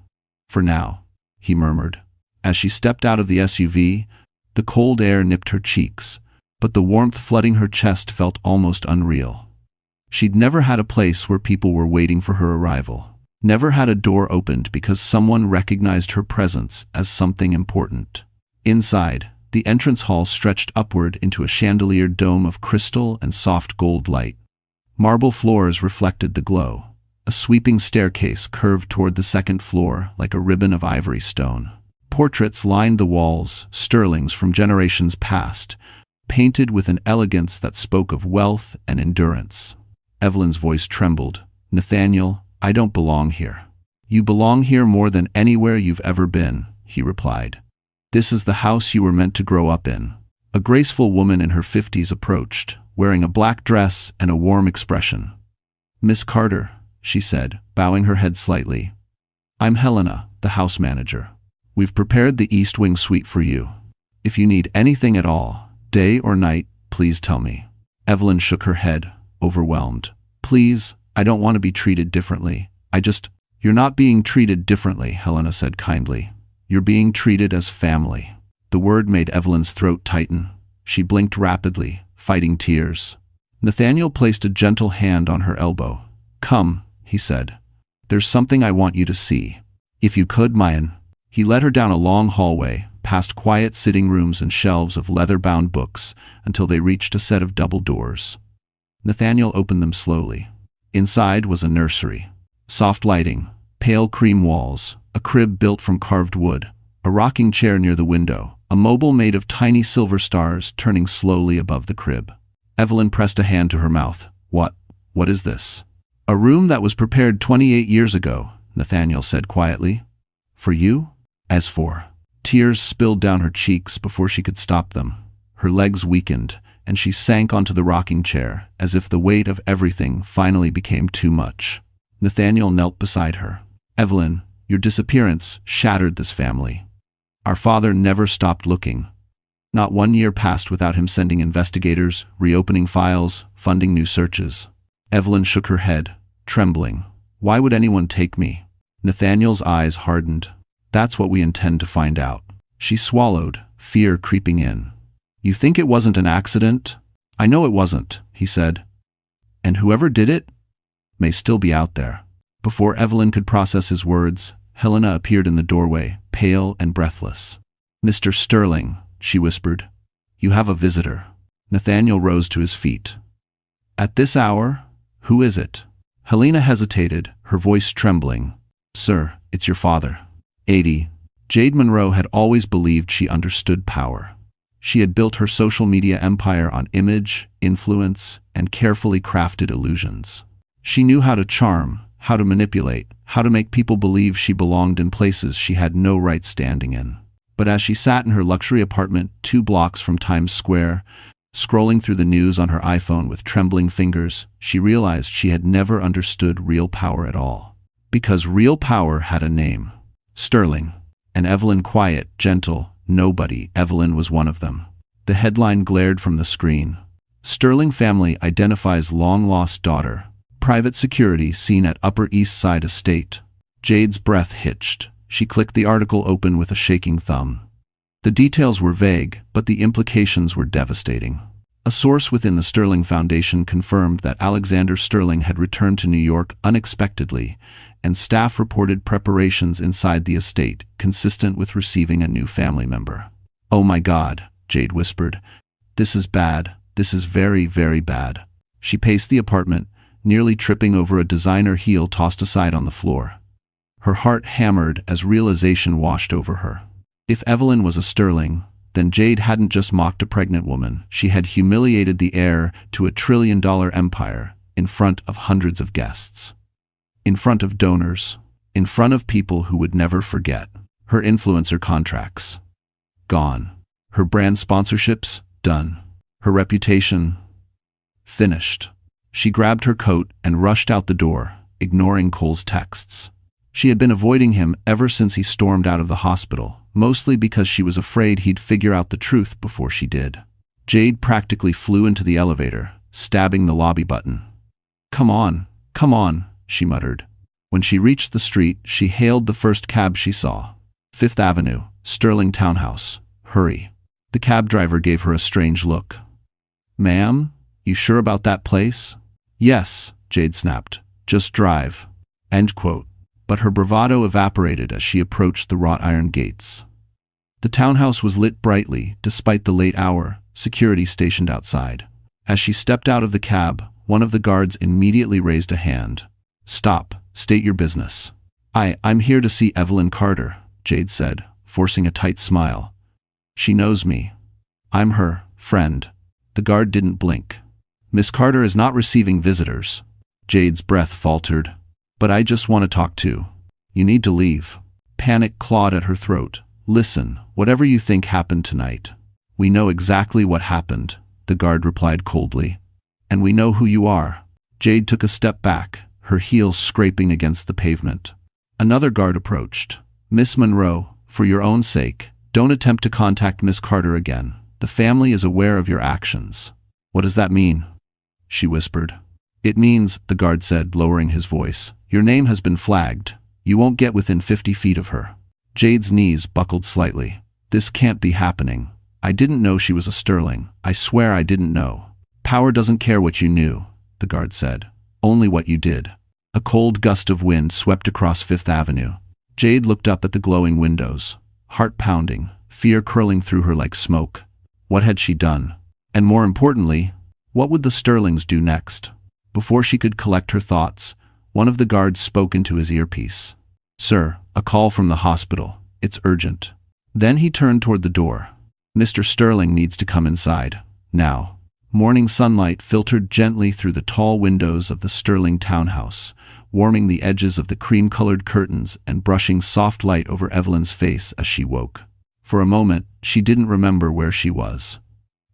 A: For now, he murmured. As she stepped out of the SUV, the cold air nipped her cheeks, but the warmth flooding her chest felt almost unreal. She'd never had a place where people were waiting for her arrival. Never had a door opened because someone recognized her presence as something important. Inside, the entrance hall stretched upward into a chandeliered dome of crystal and soft gold light. Marble floors reflected the glow. A sweeping staircase curved toward the second floor like a ribbon of ivory stone. Portraits lined the walls, Sterling's from generations past, painted with an elegance that spoke of wealth and endurance. Evelyn's voice trembled. "Nathaniel, I don't belong here." "You belong here more than anywhere you've ever been," he replied. "This is the house you were meant to grow up in." A graceful woman in her 50s approached, wearing a black dress and a warm expression. "Miss Carter," she said, bowing her head slightly. "I'm Helena, the house manager. We've prepared the East Wing suite for you. If you need anything at all, day or night, please tell me." Evelyn shook her head, overwhelmed. "Please, I don't want to be treated differently. You're not being treated differently," Helena said kindly. "You're being treated as family." The word made Evelyn's throat tighten. She blinked rapidly, fighting tears. Nathaniel placed a gentle hand on her elbow. "Come," he said. "There's something I want you to see. If you could, Mayan." He led her down a long hallway, past quiet sitting rooms and shelves of leather-bound books, until they reached a set of double doors. Nathaniel opened them slowly. Inside was a nursery. Soft lighting, pale cream walls, a crib built from carved wood, a rocking chair near the window, a mobile made of tiny silver stars turning slowly above the crib. Evelyn pressed a hand to her mouth. What is this?" "A room that was prepared 28 years ago," Nathaniel said quietly. "For you?" As for. Tears spilled down her cheeks before she could stop them. Her legs weakened, and she sank onto the rocking chair, as if the weight of everything finally became too much. Nathaniel knelt beside her. "Evelyn, your disappearance shattered this family. Our father never stopped looking. Not 1 year passed without him sending investigators, reopening files, funding new searches." Evelyn shook her head, trembling. "Why would anyone take me?" Nathaniel's eyes hardened. "That's what we intend to find out." She swallowed, fear creeping in. "You think it wasn't an accident?" "I know it wasn't," he said. "And whoever did it may still be out there." Before Evelyn could process his words, Helena appeared in the doorway, pale and breathless. "Mr. Sterling," she whispered, "you have a visitor." Nathaniel rose to his feet. "At this hour? Who is it?" Helena hesitated, her voice trembling. "Sir, it's your father." 80. Jade Monroe had always believed she understood power. She had built her social media empire on image, influence, and carefully crafted illusions. She knew how to charm, how to manipulate, how to make people believe she belonged in places she had no right standing in. But as she sat in her luxury apartment 2 blocks from Times Square, scrolling through the news on her iPhone with trembling fingers, she realized she had never understood real power at all. Because real power had a name. Sterling. And Evelyn quiet, gentle, nobody. Evelyn was one of them. The headline glared from the screen. "Sterling family identifies long-lost daughter. Private security seen at Upper East Side estate." Jade's breath hitched. She clicked the article open with a shaking thumb. The details were vague, but the implications were devastating. A source within the Sterling Foundation confirmed that Alexander Sterling had returned to New York unexpectedly, and staff reported preparations inside the estate consistent with receiving a new family member. "Oh my God," Jade whispered. "This is bad. This is very, very bad." She paced the apartment, nearly tripping over a designer heel tossed aside on the floor. Her heart hammered as realization washed over her. If Evelyn was a Sterling, then Jade hadn't just mocked a pregnant woman. She had humiliated the heir to a trillion-dollar empire in front of hundreds of guests. In front of donors. In front of people who would never forget. Her influencer contracts. Gone. Her brand sponsorships. Done. Her reputation. Finished. She grabbed her coat and rushed out the door, ignoring Cole's texts. She had been avoiding him ever since he stormed out of the hospital, mostly because she was afraid he'd figure out the truth before she did. Jade practically flew into the elevator, stabbing the lobby button. Come on, she muttered. When she reached the street, she hailed the first cab she saw. 5th Avenue, Sterling Townhouse. Hurry. The cab driver gave her a strange look. "Ma'am, you sure about that place?" "Yes," Jade snapped. "Just drive." End quote. But her bravado evaporated as she approached the wrought iron gates. The townhouse was lit brightly, despite the late hour, security stationed outside. As she stepped out of the cab, one of the guards immediately raised a hand. "Stop. State your business." I'm here to see Evelyn Carter," Jade said, forcing a tight smile. "She knows me. I'm her friend." The guard didn't blink. Miss Carter is not receiving visitors. Jade's breath faltered. But I just want to talk to. You need to leave. Panic clawed at her throat. Listen, whatever you think happened tonight. We know exactly what happened, the guard replied coldly. And we know who you are. Jade took a step back, her heels scraping against the pavement. Another guard approached. Miss Monroe, for your own sake, don't attempt to contact Miss Carter again. The family is aware of your actions. What does that mean? She whispered. It means, the guard said, lowering his voice, your name has been flagged. You won't get within 50 feet of her. Jade's knees buckled slightly. This can't be happening. I didn't know she was a Sterling. I swear I didn't know. Power doesn't care what you knew, the guard said. Only what you did. A cold gust of wind swept across Fifth Avenue. Jade looked up at the glowing windows, heart pounding, fear curling through her like smoke. What had she done? And more importantly, what would the Sterlings do next? Before she could collect her thoughts, one of the guards spoke into his earpiece. Sir, a call from the hospital. It's urgent. Then he turned toward the door. Mr. Sterling needs to come inside. Now. Morning sunlight filtered gently through the tall windows of the Sterling townhouse, warming the edges of the cream-colored curtains and brushing soft light over Evelyn's face as she woke. For a moment, she didn't remember where she was.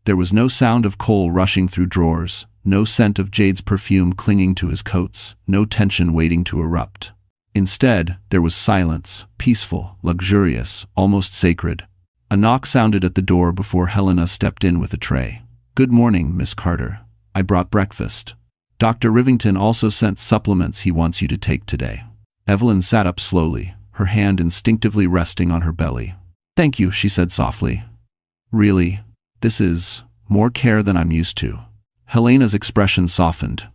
A: There was no sound of Cole rushing through drawers, no scent of Jade's perfume clinging to his coats, no tension waiting to erupt. Instead, there was silence, peaceful, luxurious, almost sacred. A knock sounded at the door before Helena stepped in with a tray. Good morning, Miss Carter. I brought breakfast. Dr. Rivington also sent supplements he wants you to take today. Evelyn sat up slowly, her hand instinctively resting on her belly. Thank you, she said softly. Really, this is more care than I'm used to. Helena's expression softened.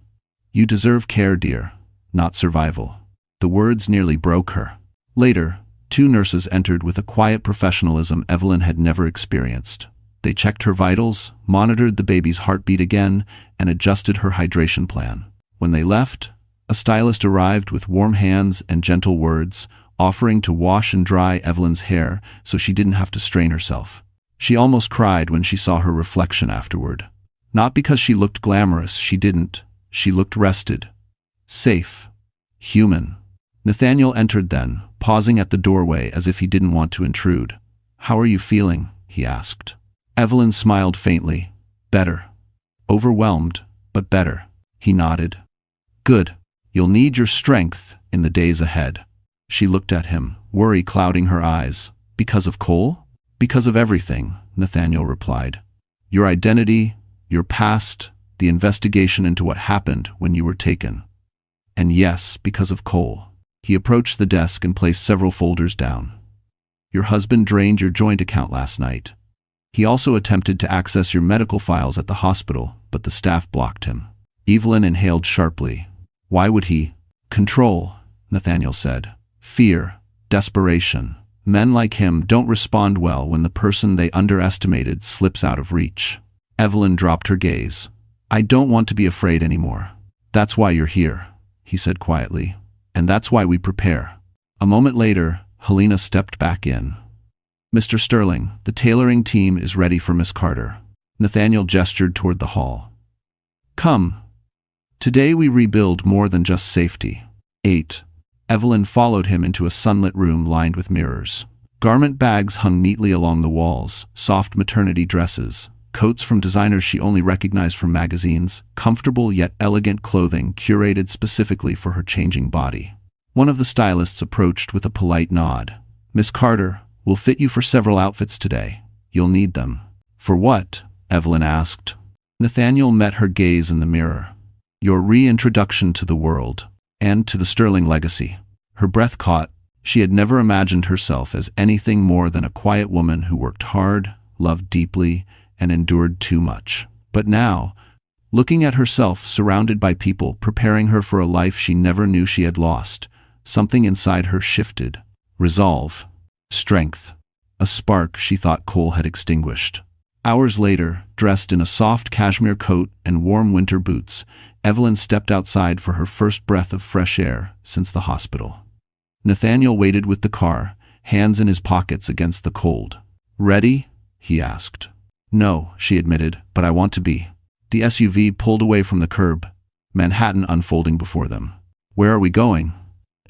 A: You deserve care, dear, not survival. The words nearly broke her. Later, 2 nurses entered with a quiet professionalism Evelyn had never experienced. They checked her vitals, monitored the baby's heartbeat again, and adjusted her hydration plan. When they left, a stylist arrived with warm hands and gentle words, offering to wash and dry Evelyn's hair so she didn't have to strain herself. She almost cried when she saw her reflection afterward. Not because she looked glamorous, she didn't. She looked rested. Safe. Human. Nathaniel entered then, pausing at the doorway as if he didn't want to intrude. How are you feeling? He asked. Evelyn smiled faintly. Better. Overwhelmed, but better. He nodded. Good. You'll need your strength in the days ahead. She looked at him, worry clouding her eyes. Because of Cole? Because of everything, Nathaniel replied. Your identity, your past, the investigation into what happened when you were taken. And yes, because of Cole. He approached the desk and placed several folders down. Your husband drained your joint account last night. He also attempted to access your medical files at the hospital, but the staff blocked him. Evelyn inhaled sharply. Why would he? Control, Nathaniel said. Fear, desperation. Men like him don't respond well when the person they underestimated slips out of reach. Evelyn dropped her gaze. I don't want to be afraid anymore. That's why you're here, he said quietly. And that's why we prepare. A moment later, Helena stepped back in. Mr. Sterling, the tailoring team is ready for Miss Carter. Nathaniel gestured toward the hall. Come. Today we rebuild more than just safety. 8. Evelyn followed him into a sunlit room lined with mirrors. Garment bags hung neatly along the walls, soft maternity dresses, coats from designers she only recognized from magazines, comfortable yet elegant clothing curated specifically for her changing body. One of the stylists approached with a polite nod. Miss Carter, we'll fit you for several outfits today. You'll need them. For what? Evelyn asked. Nathaniel met her gaze in the mirror. Your reintroduction to the world, and to the Sterling legacy. Her breath caught. She had never imagined herself as anything more than a quiet woman who worked hard, loved deeply, and endured too much. But now, looking at herself surrounded by people preparing her for a life she never knew she had lost, something inside her shifted. Resolve. Strength. A spark she thought Cole had extinguished. Hours later, dressed in a soft cashmere coat and warm winter boots, Evelyn stepped outside for her first breath of fresh air since the hospital. Nathaniel waited with the car, hands in his pockets against the cold. Ready? He asked. No, she admitted, but I want to be. The SUV pulled away from the curb, Manhattan unfolding before them. Where are we going?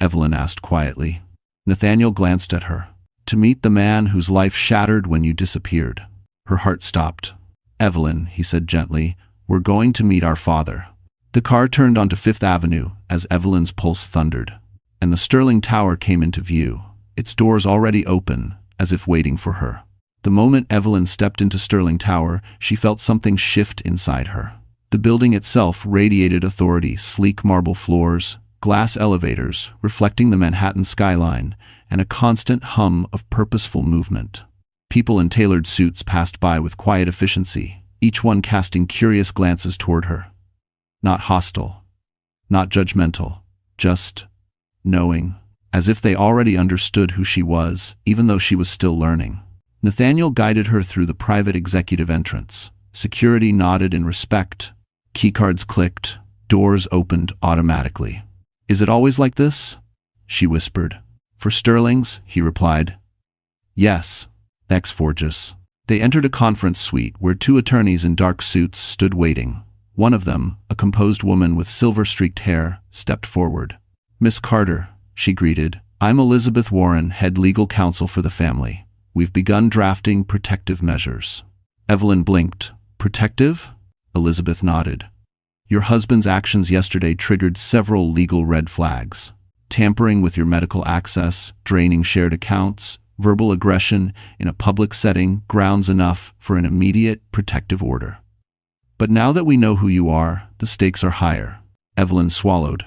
A: Evelyn asked quietly. Nathaniel glanced at her. To meet the man whose life shattered when you disappeared. Her heart stopped. Evelyn, he said gently, we're going to meet our father. The car turned onto Fifth Avenue as Evelyn's pulse thundered, and the Sterling Tower came into view, its doors already open, as if waiting for her. The moment Evelyn stepped into Sterling Tower, she felt something shift inside her. The building itself radiated authority, sleek marble floors, glass elevators reflecting the Manhattan skyline, and a constant hum of purposeful movement. People in tailored suits passed by with quiet efficiency, each one casting curious glances toward her. Not hostile, not judgmental, just knowing, as if they already understood who she was, even though she was still learning. Nathaniel guided her through the private executive entrance. Security nodded in respect. Keycards clicked. Doors opened automatically. Is it always like this? She whispered. For Sterling's, he replied. Yes. Ex Forges. They entered a conference suite where two attorneys in dark suits stood waiting. One of them, a composed woman with silver-streaked hair, stepped forward. Miss Carter, she greeted. I'm Elizabeth Warren, head legal counsel for the family. We've begun drafting protective measures. Evelyn blinked. Protective? Elizabeth nodded. Your husband's actions yesterday triggered several legal red flags. Tampering with your medical access, draining shared accounts, verbal aggression in a public setting, grounds enough for an immediate protective order. But now that we know who you are, the stakes are higher. Evelyn swallowed.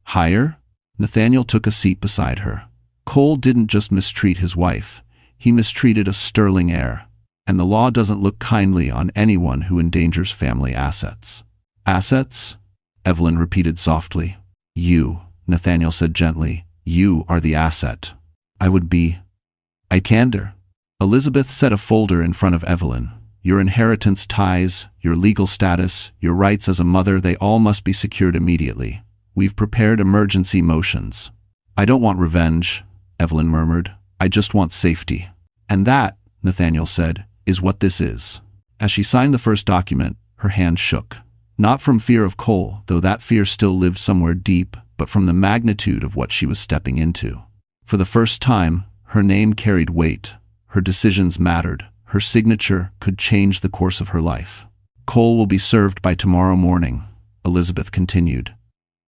A: Higher? Nathaniel took a seat beside her. Cole didn't just mistreat his wife. He mistreated a sterling heir, and the law doesn't look kindly on anyone who endangers family assets. Assets? Evelyn repeated softly. You, Nathaniel said gently, you are the asset. I candor. Elizabeth set a folder in front of Evelyn. Your inheritance ties, your legal status, your rights as a mother, they all must be secured immediately. We've prepared emergency motions. I don't want revenge, Evelyn murmured. I just want safety. And that, Nathaniel said, is what this is. As she signed the first document, her hand shook. Not from fear of Cole, though that fear still lived somewhere deep, but from the magnitude of what she was stepping into. For the first time, her name carried weight. Her decisions mattered. Her signature could change the course of her life. Cole will be served by tomorrow morning, Elizabeth continued.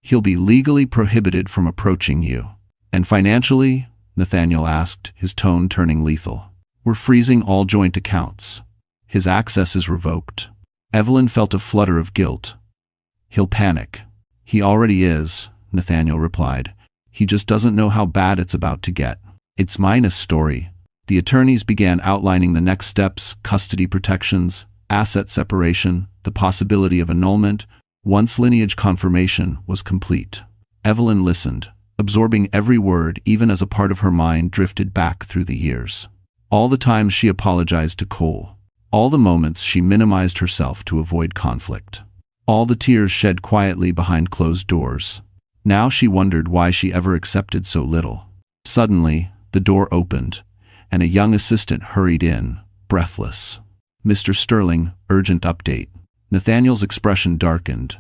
A: He'll be legally prohibited from approaching you. And financially, Nathaniel asked, his tone turning lethal. We're freezing all joint accounts. His access is revoked. Evelyn felt a flutter of guilt. He'll panic. He already is, Nathaniel replied. He just doesn't know how bad it's about to get. It's Mina's story. The attorneys began outlining the next steps, custody protections, asset separation, the possibility of annulment, once lineage confirmation was complete. Evelyn listened, absorbing every word even as a part of her mind drifted back through the years. All the times she apologized to Cole. All the moments she minimized herself to avoid conflict. All the tears shed quietly behind closed doors. Now she wondered why she ever accepted so little. Suddenly, the door opened, and a young assistant hurried in, breathless. Mr. Sterling, urgent update. Nathaniel's expression darkened.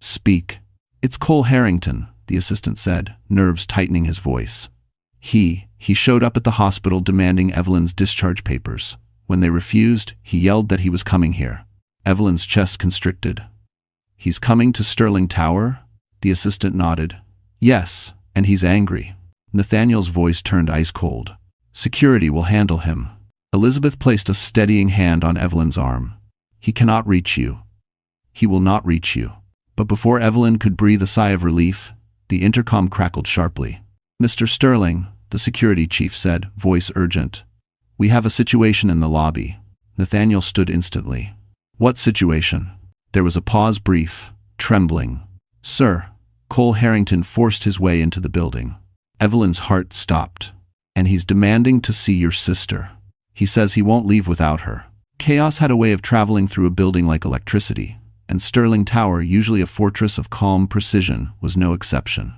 A: Speak. It's Cole Harrington, the assistant said, nerves tightening his voice. He showed up at the hospital demanding Evelyn's discharge papers. When they refused, he yelled that he was coming here. Evelyn's chest constricted. He's coming to Sterling Tower? The assistant nodded. Yes, and he's angry. Nathaniel's voice turned ice cold. Security will handle him. Elizabeth placed a steadying hand on Evelyn's arm. He cannot reach you. He will not reach you. But before Evelyn could breathe a sigh of relief, the intercom crackled sharply. Mr. Sterling, the security chief said, voice urgent. We have a situation in the lobby. Nathaniel stood instantly. What situation? There was a pause, brief, trembling. Sir, Cole Harrington forced his way into the building. Evelyn's heart stopped. And he's demanding to see your sister. He says he won't leave without her. Chaos had a way of traveling through a building like electricity, and Sterling Tower, usually a fortress of calm precision, was no exception.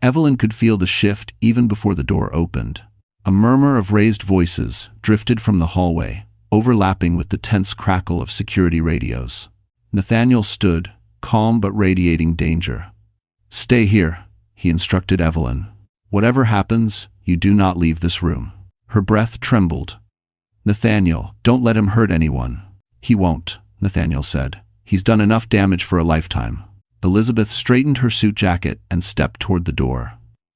A: Evelyn could feel the shift even before the door opened. A murmur of raised voices drifted from the hallway, overlapping with the tense crackle of security radios. Nathaniel stood, calm but radiating danger. "Stay here," he instructed Evelyn. "Whatever happens, you do not leave this room." Her breath trembled. "Nathaniel, don't let him hurt anyone." "He won't," Nathaniel said. "He's done enough damage for a lifetime." Elizabeth straightened her suit jacket and stepped toward the door.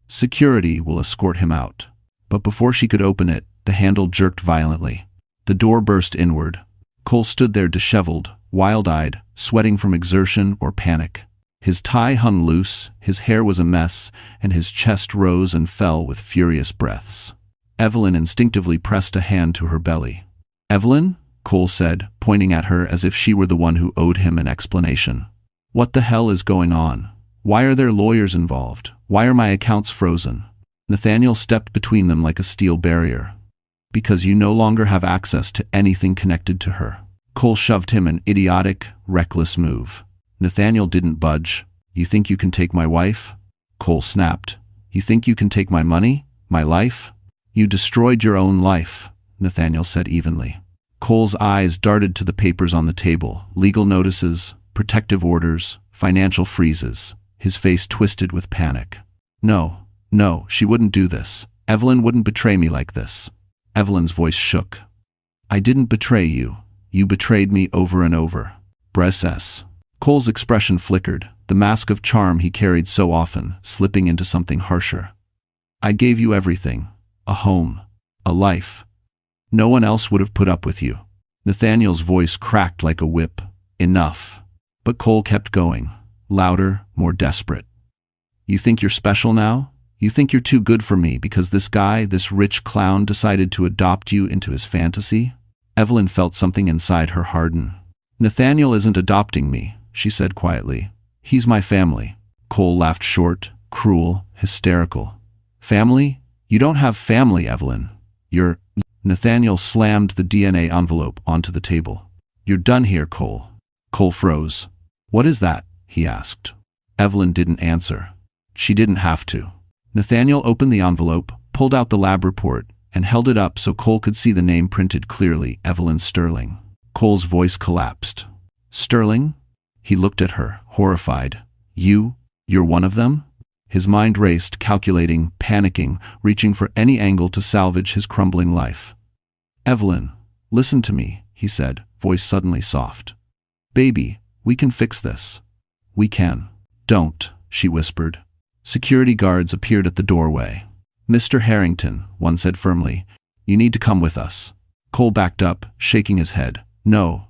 A: "Security will escort him out." But before she could open it, the handle jerked violently. The door burst inward. Cole stood there disheveled, wild-eyed, sweating from exertion or panic. His tie hung loose, his hair was a mess, and his chest rose and fell with furious breaths. Evelyn instinctively pressed a hand to her belly. "Evelyn?" Cole said, pointing at her as if she were the one who owed him an explanation. "What the hell is going on? Why are there lawyers involved? Why are my accounts frozen?" Nathaniel stepped between them like a steel barrier. "Because you no longer have access to anything connected to her." Cole shoved him an idiotic, reckless move. Nathaniel didn't budge. "You think you can take my wife?" Cole snapped. "You think you can take my money? My life?" "You destroyed your own life," Nathaniel said evenly. Cole's eyes darted to the papers on the table, legal notices, protective orders, financial freezes. His face twisted with panic. No, she wouldn't do this. Evelyn wouldn't betray me like this." Evelyn's voice shook. "I didn't betray you. You betrayed me over and over. Mistress." Cole's expression flickered, the mask of charm he carried so often, slipping into something harsher. "I gave you everything. A home. A life. No one else would have put up with you." Nathaniel's voice cracked like a whip. "Enough." But Cole kept going, louder, more desperate. "You think you're special now? You think you're too good for me because this guy, this rich clown, decided to adopt you into his fantasy?" Evelyn felt something inside her harden. "Nathaniel isn't adopting me," she said quietly. "He's my family." Cole laughed short, cruel, hysterical. "Family? You don't have family, Evelyn. You're—" Nathaniel slammed the DNA envelope onto the table. "You're done here, Cole." Cole froze. "What is that?" he asked. Evelyn didn't answer. She didn't have to. Nathaniel opened the envelope, pulled out the lab report, and held it up so Cole could see the name printed clearly, Evelyn Sterling. Cole's voice collapsed. "Sterling?" He looked at her, horrified. You're one of them?" His mind raced, calculating, panicking, reaching for any angle to salvage his crumbling life. "Evelyn, listen to me," he said, voice suddenly soft. "Baby, we can fix this. We can." "Don't," she whispered. Security guards appeared at the doorway. "Mr. Harrington," one said firmly, "you need to come with us." Cole backed up, shaking his head. No,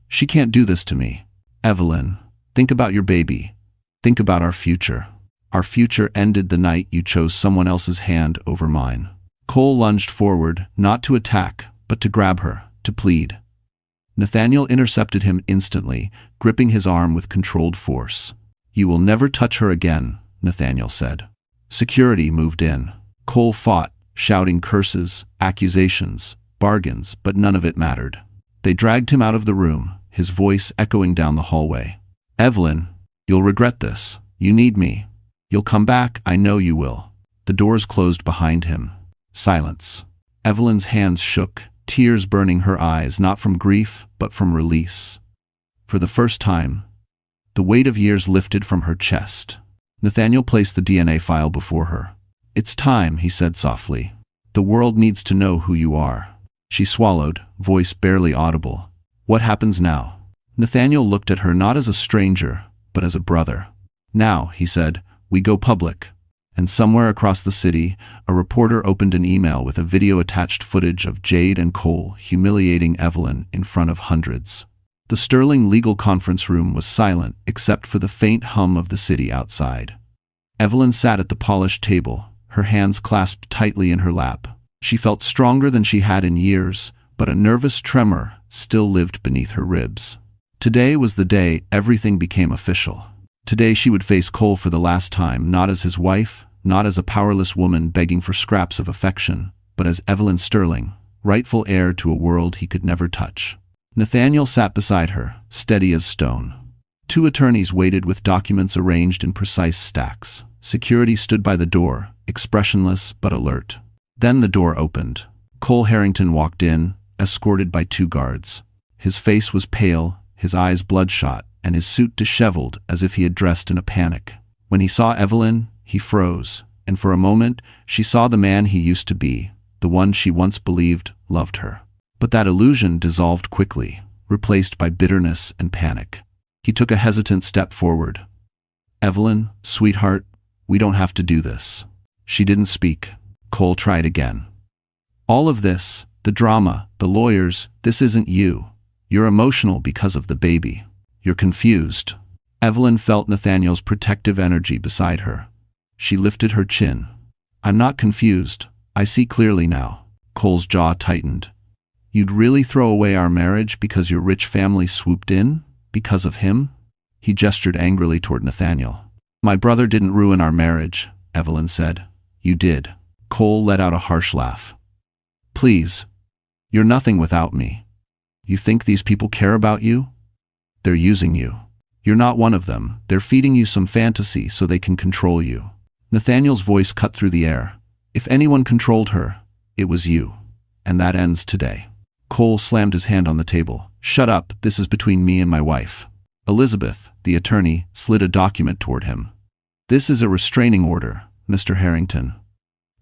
A: she can't do this to me." "Evelyn, think about your baby. Think about our future. Our future ended the night you chose someone else's hand over mine." Cole lunged forward, not to attack, but to grab her, to plead. Nathaniel intercepted him instantly, gripping his arm with controlled force. "You will never touch her again," Nathaniel said. Security moved in. Cole fought, shouting curses, accusations, bargains, but none of it mattered. They dragged him out of the room, his voice echoing down the hallway. "Evelyn, you'll regret this. You need me. You'll come back, I know you will." The doors closed behind him. Silence. Evelyn's hands shook, tears burning her eyes, not from grief, but from release. For the first time, the weight of years lifted from her chest. Nathaniel placed the DNA file before her. "It's time," he said softly. "The world needs to know who you are." She swallowed, voice barely audible. "What happens now?" Nathaniel looked at her not as a stranger, but as a brother. "Now," he said, "we go public." And somewhere across the city, a reporter opened an email with a video-attached footage of Jade and Cole humiliating Evelyn in front of hundreds. The Sterling legal conference room was silent except for the faint hum of the city outside. Evelyn sat at the polished table, her hands clasped tightly in her lap. She felt stronger than she had in years, but a nervous tremor still lived beneath her ribs. Today was the day everything became official. Today she would face Cole for the last time, not as his wife, not as a powerless woman begging for scraps of affection, but as Evelyn Sterling, rightful heir to a world he could never touch. Nathaniel sat beside her, steady as stone. Two attorneys waited with documents arranged in precise stacks. Security stood by the door, expressionless but alert. Then the door opened. Cole Harrington walked in, escorted by 2 guards. His face was pale, his eyes bloodshot, and his suit disheveled as if he had dressed in a panic. When he saw Evelyn, he froze, and for a moment she saw the man he used to be, the one she once believed loved her. But that illusion dissolved quickly, replaced by bitterness and panic. He took a hesitant step forward. "Evelyn, sweetheart, we don't have to do this." She didn't speak. Cole tried again. "All of this, the drama, the lawyers, this isn't you. You're emotional because of the baby. You're confused." Evelyn felt Nathaniel's protective energy beside her. She lifted her chin. "I'm not confused. I see clearly now." Cole's jaw tightened. "You'd really throw away our marriage because your rich family swooped in? Because of him?" He gestured angrily toward Nathaniel. "My brother didn't ruin our marriage," Evelyn said. "You did." Cole let out a harsh laugh. "Please. You're nothing without me. You think these people care about you? They're using you. You're not one of them. They're feeding you some fantasy so they can control you." Nathaniel's voice cut through the air. "If anyone controlled her, it was you. And that ends today." Cole slammed his hand on the table. "Shut up, this is between me and my wife." Elizabeth, the attorney, slid a document toward him. "This is a restraining order, Mr. Harrington."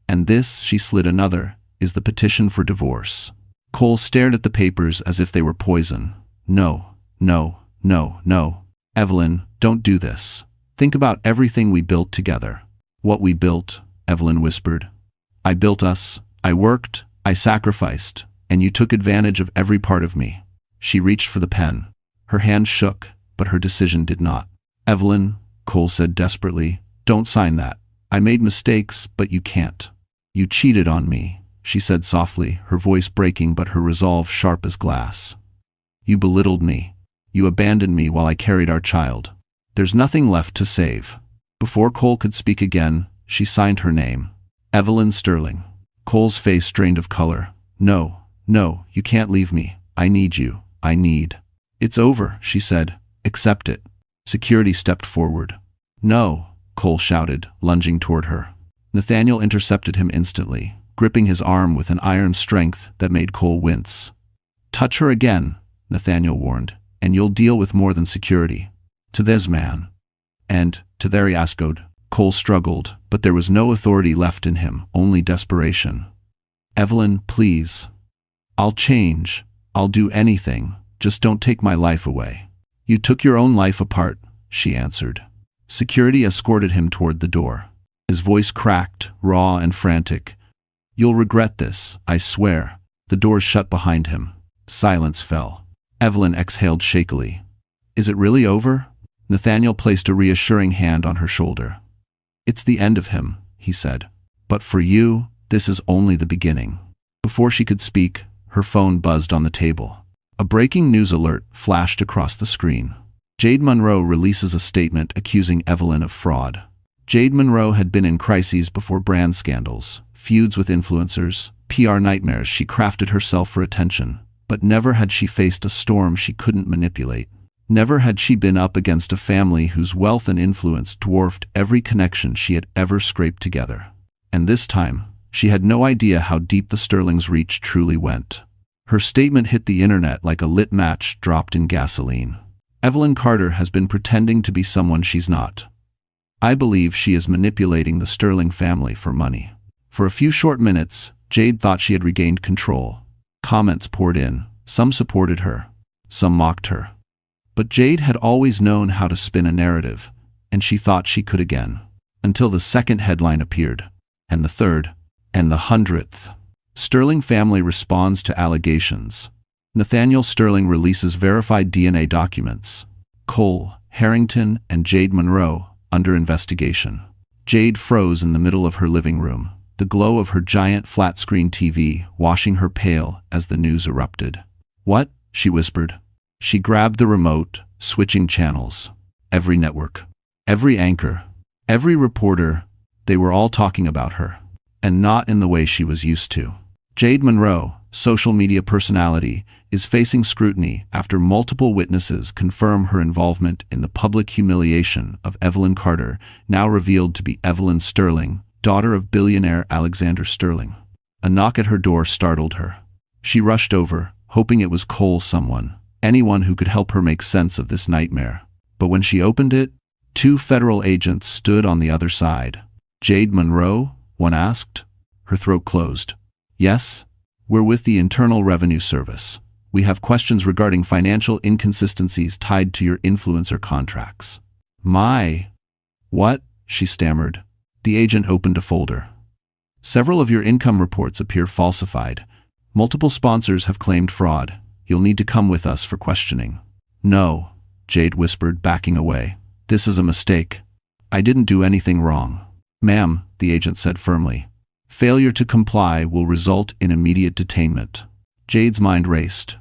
A: "And this," she slid another, "is the petition for divorce." Cole stared at the papers as if they were poison. "No, no, no, no. Evelyn, don't do this. Think about everything we built together." "What we built," Evelyn whispered. "I built us. I worked. I sacrificed. And you took advantage of every part of me." She reached for the pen. Her hand shook, but her decision did not. "Evelyn," Cole said desperately, "don't sign that. I made mistakes, but you can't." "You cheated on me," she said softly, her voice breaking but her resolve sharp as glass. "You belittled me. You abandoned me while I carried our child. There's nothing left to save." Before Cole could speak again, she signed her name. Evelyn Sterling. Cole's face drained of color. "No, no, you can't leave me. I need you. I need." "It's over," she said. "Accept it." Security stepped forward. "No," Cole shouted, lunging toward her. Nathaniel intercepted him instantly, gripping his arm with an iron strength that made Cole wince. "Touch her again," Nathaniel warned, "and you'll deal with more than security." "To this man." "And to there Ascode." Cole struggled, but there was no authority left in him, only desperation. "Evelyn, please. I'll change. I'll do anything. Just don't take my life away." "You took your own life apart," she answered. Security escorted him toward the door. His voice cracked, raw and frantic. "You'll regret this, I swear." The doors shut behind him. Silence fell. Evelyn exhaled shakily. "Is it really over?" Nathaniel placed a reassuring hand on her shoulder. "It's the end of him," he said. "But for you, this is only the beginning." Before she could speak, her phone buzzed on the table. A breaking news alert flashed across the screen. Jade Monroe releases a statement accusing Evelyn of fraud. Jade Monroe had been in crises before brand scandals, feuds with influencers, PR nightmares she crafted herself for attention, but never had she faced a storm she couldn't manipulate. Never had she been up against a family whose wealth and influence dwarfed every connection she had ever scraped together. And this time, she had no idea how deep the Sterling's reach truly went. Her statement hit the internet like a lit match dropped in gasoline. "Evelyn Carter has been pretending to be someone she's not. I believe she is manipulating the Sterling family for money." For a few short minutes, Jade thought she had regained control. Comments poured in. Some supported her. Some mocked her. But Jade had always known how to spin a narrative, and she thought she could again. Until the second headline appeared, and the third, and the 100th. Sterling family responds to allegations. Nathaniel Sterling releases verified DNA documents. Cole, Harrington, and Jade Monroe under investigation. Jade froze in the middle of her living room, the glow of her giant flat-screen TV washing her pale as the news erupted. "What?" she whispered. She grabbed the remote, switching channels. Every network, every anchor, every reporter, they were all talking about her. And not in the way she was used to. Jade Monroe, social media personality, is facing scrutiny after multiple witnesses confirm her involvement in the public humiliation of Evelyn Carter, now revealed to be Evelyn Sterling, daughter of billionaire Alexander Sterling. A knock at her door startled her. She rushed over, hoping it was Cole someone, anyone who could help her make sense of this nightmare. But when she opened it, 2 federal agents stood on the other side. "Jade Monroe?" one asked. Her throat closed. "Yes, we're with the Internal Revenue Service. We have questions regarding financial inconsistencies tied to your influencer contracts." What?" she stammered. The agent opened a folder. "Several of your income reports appear falsified. Multiple sponsors have claimed fraud. You'll need to come with us for questioning." "No," Jade whispered, backing away. "This is a mistake. I didn't do anything wrong." "Ma'am," the agent said firmly, "failure to comply will result in immediate detainment." Jade's mind raced.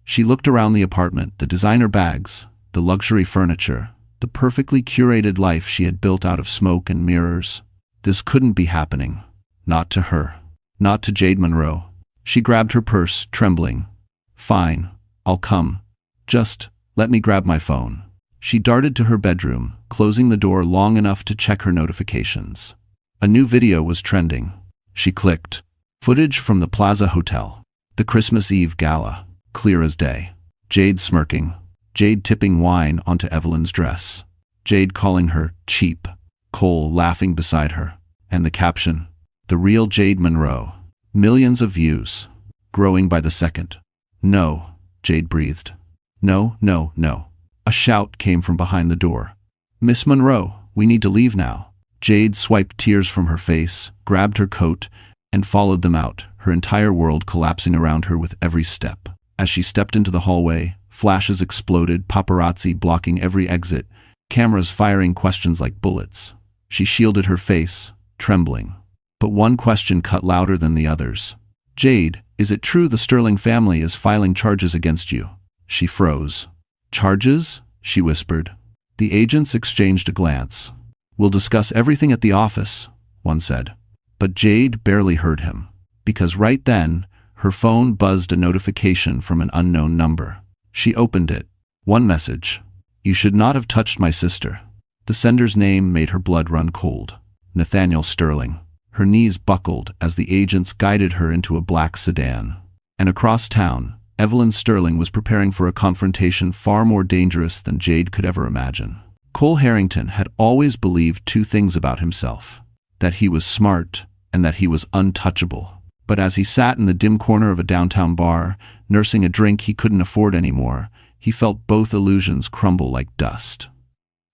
A: She looked around the apartment, the designer bags, the luxury furniture, the perfectly curated life she had built out of smoke and mirrors. This couldn't be happening. Not to her. Not to Jade Monroe. She grabbed her purse, trembling. "Fine, I'll come. Just let me grab my phone." She darted to her bedroom, closing the door long enough to check her notifications. A new video was trending. She clicked. Footage from the Plaza Hotel. The Christmas Eve gala. Clear as day. Jade smirking. Jade tipping wine onto Evelyn's dress. Jade calling her cheap. Cole laughing beside her. And the caption, "The real Jade Monroe." Millions of views. Growing by the second. "No," Jade breathed. "No, no, no." A shout came from behind the door. "Miss Monroe, we need to leave now." Jade swiped tears from her face, grabbed her coat, and followed them out, her entire world collapsing around her with every step. As she stepped into the hallway, flashes exploded, paparazzi blocking every exit, cameras firing questions like bullets. She shielded her face, trembling. But one question cut louder than the others. "Jade, is it true the Sterling family is filing charges against you?" She froze. "Charges?" she whispered. The agents exchanged a glance. "We'll discuss everything at the office," one said. But Jade barely heard him, because right then, her phone buzzed a notification from an unknown number. She opened it. One message. "You should not have touched my sister." The sender's name made her blood run cold. Nathaniel Sterling. Her knees buckled as the agents guided her into a black sedan. And across town, Evelyn Sterling was preparing for a confrontation far more dangerous than Jade could ever imagine. Cole Harrington had always believed 2 things about himself: that he was smart and that he was untouchable. But as he sat in the dim corner of a downtown bar, nursing a drink he couldn't afford anymore, he felt both illusions crumble like dust.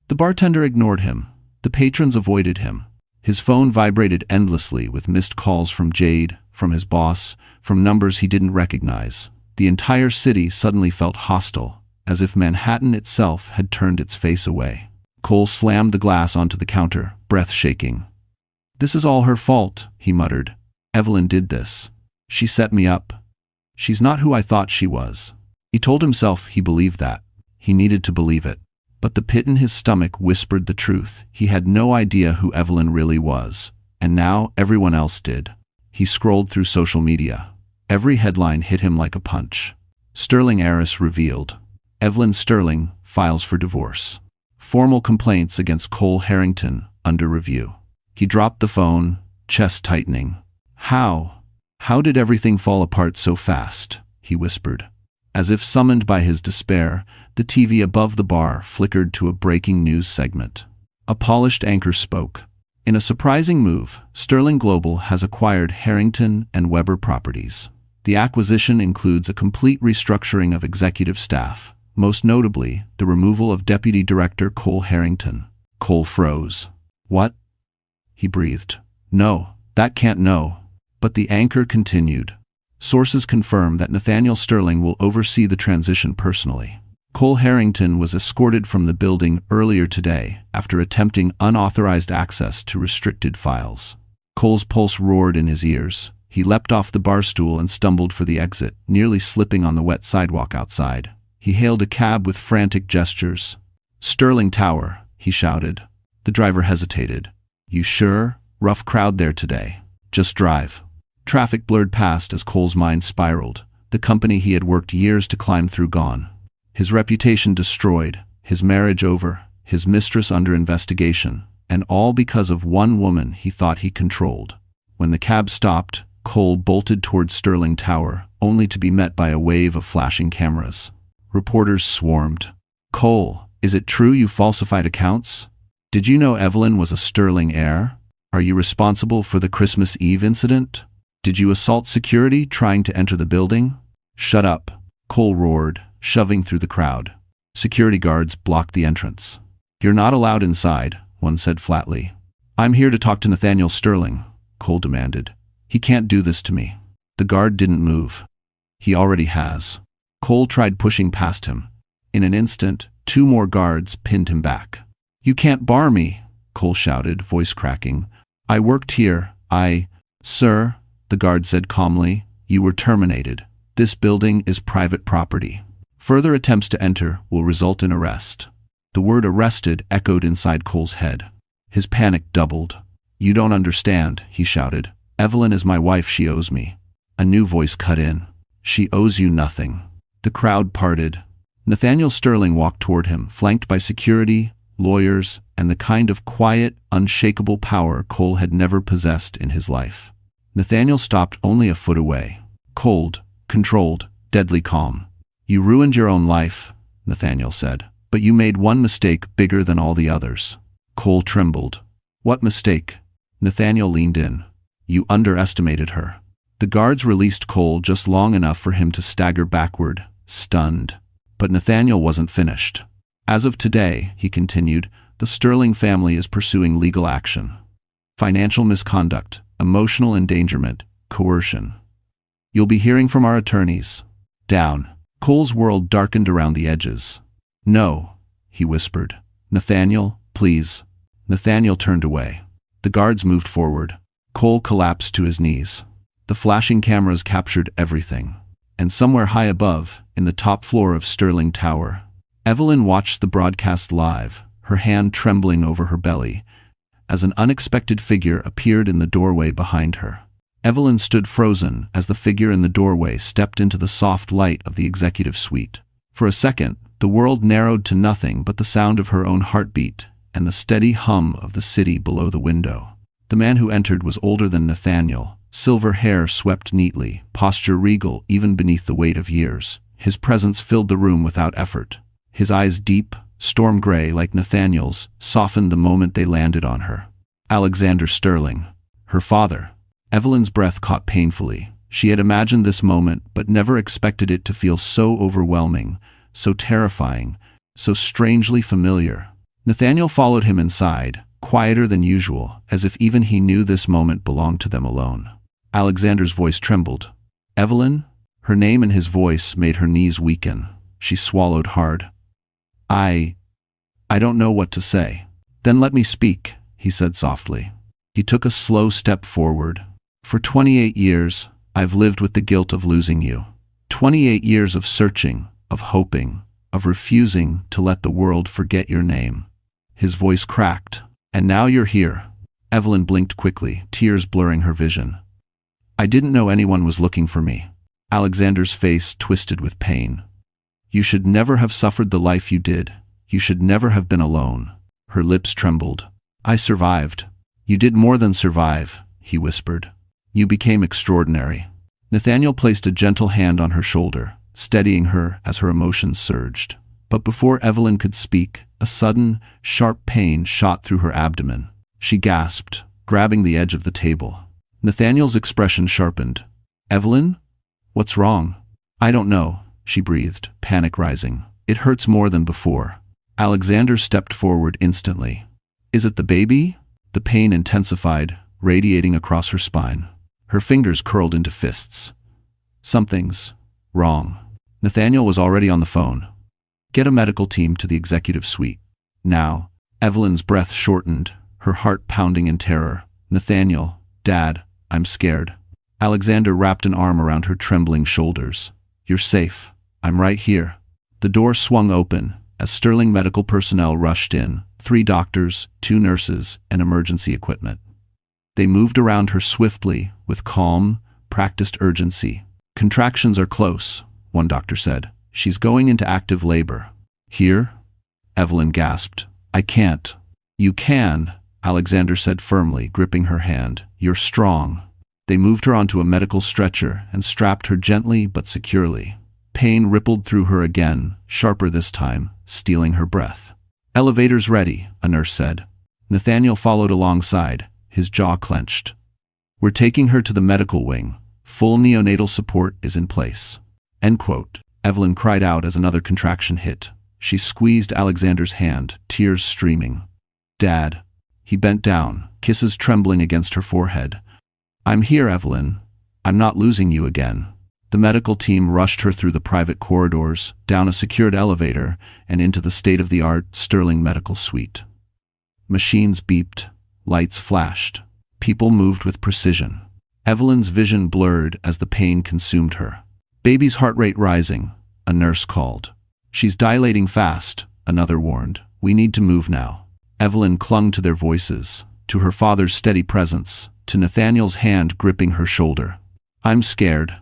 A: The bartender ignored him. The patrons avoided him. His phone vibrated endlessly with missed calls from Jade, from his boss, from numbers he didn't recognize. The entire city suddenly felt hostile, as if Manhattan itself had turned its face away. Cole slammed the glass onto the counter, breath shaking. "This is all her fault," he muttered. "Evelyn did this. She set me up. She's not who I thought she was." He told himself he believed that. He needed to believe it. But the pit in his stomach whispered the truth. He had no idea who Evelyn really was, and now everyone else did. He scrolled through social media. Every headline hit him like a punch. Sterling heiress revealed. Evelyn Sterling files for divorce. Formal complaints against Cole Harrington under review. He dropped the phone, chest tightening. How did everything fall apart so fast?" he whispered. As if summoned by his despair, the TV above the bar flickered to a breaking news segment. A polished anchor spoke. "In a surprising move, Sterling Global has acquired Harrington and Weber Properties. The acquisition includes a complete restructuring of executive staff, most notably the removal of Deputy Director Cole Harrington." Cole froze. "What?" he breathed. "No, that can't no." But the anchor continued. "Sources confirm that Nathaniel Sterling will oversee the transition personally." Cole Harrington was escorted from the building earlier today after attempting unauthorized access to restricted files. Cole's pulse roared in his ears. He leapt off the bar stool and stumbled for the exit, nearly slipping on the wet sidewalk outside. He hailed a cab with frantic gestures. "Sterling Tower," he shouted. The driver hesitated. "You sure? Rough crowd there today. Just drive." Traffic blurred past as Cole's mind spiraled. The company he had worked years to climb through gone. His reputation destroyed, his marriage over, his mistress under investigation, and all because of one woman he thought he controlled. When the cab stopped, Cole bolted toward Sterling Tower, only to be met by a wave of flashing cameras. Reporters swarmed. "Cole, is it true you falsified accounts? Did you know Evelyn was a sterling heir? Are you responsible for the Christmas Eve incident? Did you assault security trying to enter the building?" "Shut up," Cole roared, shoving through the crowd. Security guards blocked the entrance. "You're not allowed inside," one said flatly. "I'm here to talk to Nathaniel Sterling," Cole demanded. "He can't do this to me." The guard didn't move. "He already has." Cole tried pushing past him. In an instant, 2 more guards pinned him back. "You can't bar me," Cole shouted, voice cracking. "I worked here. Sir," the guard said calmly, "you were terminated. This building is private property. Further attempts to enter will result in arrest." The word arrested echoed inside Cole's head. His panic doubled. "You don't understand," he shouted. "Evelyn is my wife. She owes me." A new voice cut in. "She owes you nothing." The crowd parted. Nathaniel Sterling walked toward him, flanked by security, lawyers, and the kind of quiet, unshakable power Cole had never possessed in his life. Nathaniel stopped only a foot away. Cold, controlled, deadly calm. "You ruined your own life," Nathaniel said, "but you made one mistake bigger than all the others." Cole trembled. "What mistake?" Nathaniel leaned in. "You underestimated her." The guards released Cole just long enough for him to stagger backward, stunned. But Nathaniel wasn't finished. "As of today," he continued, "the Sterling family is pursuing legal action. Financial misconduct, emotional endangerment, coercion. You'll be hearing from our attorneys." Down. Cole's world darkened around the edges. "No," he whispered. "Nathaniel, please." Nathaniel turned away. The guards moved forward. Cole collapsed to his knees. The flashing cameras captured everything. And somewhere high above, in the top floor of Sterling Tower, Evelyn watched the broadcast live, her hand trembling over her belly, as an unexpected figure appeared in the doorway behind her. Evelyn stood frozen as the figure in the doorway stepped into the soft light of the executive suite. For a second, the world narrowed to nothing but the sound of her own heartbeat and the steady hum of the city below the window. The man who entered was older than Nathaniel, silver hair swept neatly, posture regal even beneath the weight of years. His presence filled the room without effort. His eyes, deep, storm gray like Nathaniel's, softened the moment they landed on her. Alexander Sterling. Her father. Evelyn's breath caught painfully. She had imagined this moment, but never expected it to feel so overwhelming, so terrifying, so strangely familiar. Nathaniel followed him inside, quieter than usual, as if even he knew this moment belonged to them alone. Alexander's voice trembled. "Evelyn?" Her name and his voice made her knees weaken. She swallowed hard. I don't know what to say." "Then let me speak," he said softly. He took a slow step forward. "For 28 years, I've lived with the guilt of losing you. 28 years of searching, of hoping, of refusing to let the world forget your name." His voice cracked. "And now you're here." Evelyn blinked quickly, tears blurring her vision. "I didn't know anyone was looking for me." Alexander's face twisted with pain. "You should never have suffered the life you did. You should never have been alone." Her lips trembled. "I survived." "You did more than survive," he whispered. "You became extraordinary." Nathaniel placed a gentle hand on her shoulder, steadying her as her emotions surged. But before Evelyn could speak, a sudden, sharp pain shot through her abdomen. She gasped, grabbing the edge of the table. Nathaniel's expression sharpened. "Evelyn? What's wrong?" "I don't know," she breathed, panic rising. "It hurts more than before." Alexander stepped forward instantly. "Is it the baby?" The pain intensified, radiating across her spine. Her fingers curled into fists. "Something's wrong." Nathaniel was already on the phone. "Get a medical team to the executive suite. Now." Evelyn's breath shortened, her heart pounding in terror. "Nathaniel, Dad, I'm scared." Alexander wrapped an arm around her trembling shoulders. "You're safe. I'm right here." The door swung open as Sterling medical personnel rushed in, 3 doctors, 2 nurses, and emergency equipment. They moved around her swiftly, with calm, practiced urgency. "Contractions are close," one doctor said. "She's going into active labor." "Here?" Evelyn gasped. "I can't." "You can," Alexander said firmly, gripping her hand. "You're strong." They moved her onto a medical stretcher and strapped her gently but securely. Pain rippled through her again, sharper this time, stealing her breath. "Elevator's ready," a nurse said. Nathaniel followed alongside, his jaw clenched. "We're taking her to the medical wing. Full neonatal support is in place." End quote. Evelyn cried out as another contraction hit. She squeezed Alexander's hand, tears streaming. "Dad." He bent down, kisses trembling against her forehead. "I'm here, Evelyn. I'm not losing you again." The medical team rushed her through the private corridors, down a secured elevator, and into the state-of-the-art Sterling Medical Suite. Machines beeped, lights flashed. People moved with precision. Evelyn's vision blurred as the pain consumed her. "Baby's heart rate rising," a nurse called. "She's dilating fast," another warned. "We need to move now." Evelyn clung to their voices, to her father's steady presence, to Nathaniel's hand gripping her shoulder. "I'm scared,"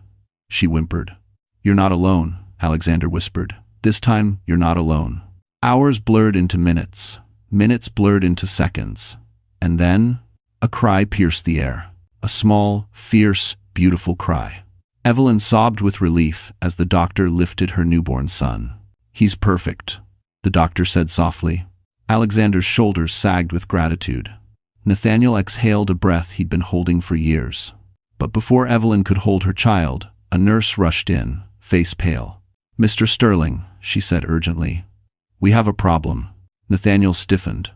A: she whimpered. "You're not alone," Alexander whispered. "This time, you're not alone." Hours blurred into minutes. Minutes blurred into seconds. And then, a cry pierced the air. A small, fierce, beautiful cry. Evelyn sobbed with relief as the doctor lifted her newborn son. "He's perfect," the doctor said softly. Alexander's shoulders sagged with gratitude. Nathaniel exhaled a breath he'd been holding for years. But before Evelyn could hold her child, a nurse rushed in, face pale. "Mr. Sterling," she said urgently. "We have a problem." Nathaniel stiffened.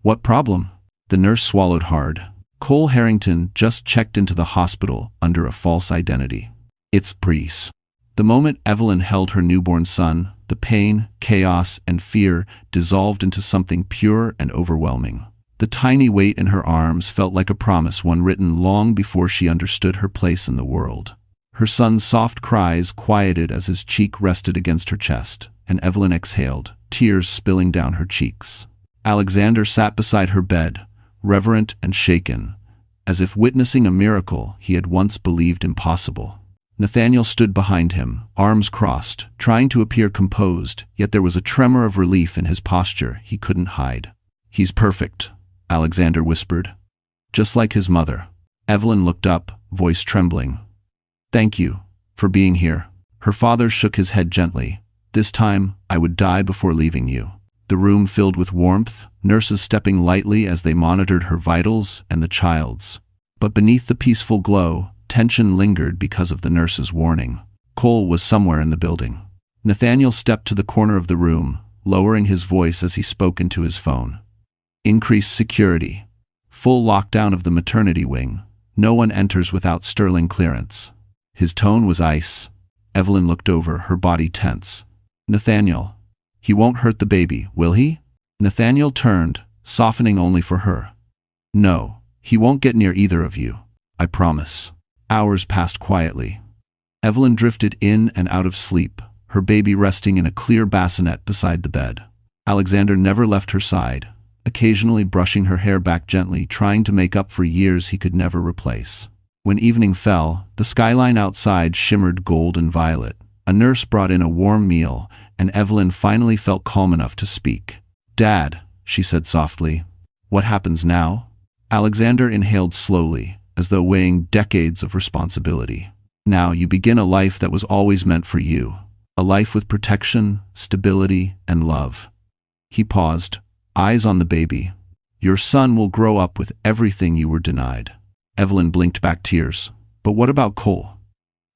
A: "What problem?" The nurse swallowed hard. "Cole Harrington just checked into the hospital under a false identity. It's Priest." The moment Evelyn held her newborn son, the pain, chaos, and fear dissolved into something pure and overwhelming. The tiny weight in her arms felt like a promise, one written long before she understood her place in the world. Her son's soft cries quieted as his cheek rested against her chest, and Evelyn exhaled, tears spilling down her cheeks. Alexander sat beside her bed, reverent and shaken, as if witnessing a miracle he had once believed impossible. Nathaniel stood behind him, arms crossed, trying to appear composed, yet there was a tremor of relief in his posture he couldn't hide. "He's perfect," Alexander whispered. "Just like his mother." Evelyn looked up, voice trembling. "Thank you for being here." Her father shook his head gently. "This time, I would die before leaving you." The room filled with warmth, nurses stepping lightly as they monitored her vitals and the child's. But beneath the peaceful glow, tension lingered because of the nurse's warning. Cole was somewhere in the building. Nathaniel stepped to the corner of the room, lowering his voice as he spoke into his phone. "Increased security. Full lockdown of the maternity wing. No one enters without Sterling clearance." His tone was ice. Evelyn looked over, her body tense. "Nathaniel, he won't hurt the baby, will he?" Nathaniel turned, softening only for her. "No, he won't get near either of you. I promise." Hours passed quietly. Evelyn drifted in and out of sleep, her baby resting in a clear bassinet beside the bed. Alexander never left her side, occasionally brushing her hair back gently, trying to make up for years he could never replace. When evening fell, the skyline outside shimmered gold and violet. A nurse brought in a warm meal, and Evelyn finally felt calm enough to speak. "Dad," she said softly. "What happens now?" Alexander inhaled slowly, as though weighing decades of responsibility. "Now you begin a life that was always meant for you. A life with protection, stability, and love." He paused, eyes on the baby. "Your son will grow up with everything you were denied." Evelyn blinked back tears. "But what about Cole?"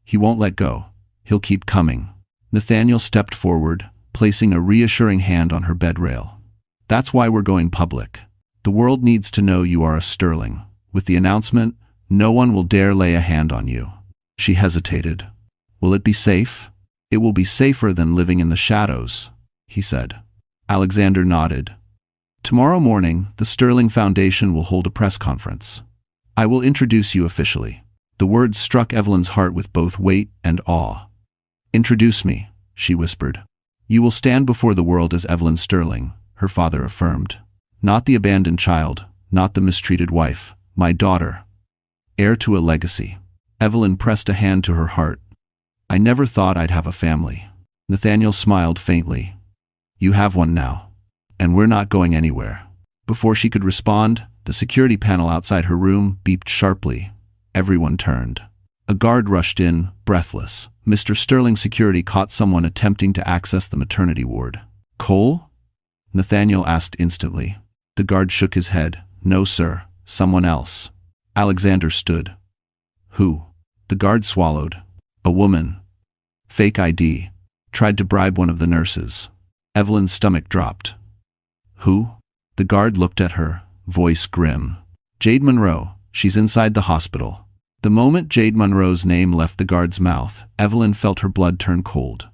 A: "He won't let go. He'll keep coming." Nathaniel stepped forward, placing a reassuring hand on her bed rail. "That's why we're going public. The world needs to know you are a Sterling. With the announcement, no one will dare lay a hand on you." She hesitated. "Will it be safe?" "It will be safer than living in the shadows," he said. Alexander nodded. "Tomorrow morning, the Sterling Foundation will hold a press conference. I will introduce you officially." The words struck Evelyn's heart with both weight and awe. "Introduce me," she whispered. "You will stand before the world as Evelyn Sterling," her father affirmed. "Not the abandoned child, not the mistreated wife, my daughter. Heir to a legacy." Evelyn pressed a hand to her heart. "I never thought I'd have a family." Nathaniel smiled faintly. "You have one now. And we're not going anywhere." Before she could respond, the security panel outside her room beeped sharply. Everyone turned. A guard rushed in, breathless. Mr. Sterling's security caught someone attempting to access the maternity ward. Cole? Nathaniel asked instantly. The guard shook his head. No, sir. Someone else. Alexander stood. Who? The guard swallowed. A woman. Fake ID. Tried to bribe one of the nurses. Evelyn's stomach dropped. Who? The guard looked at her, voice grim. Jade Monroe. She's inside the hospital. The moment Jade Monroe's name left the guard's mouth, Evelyn felt her blood turn cold.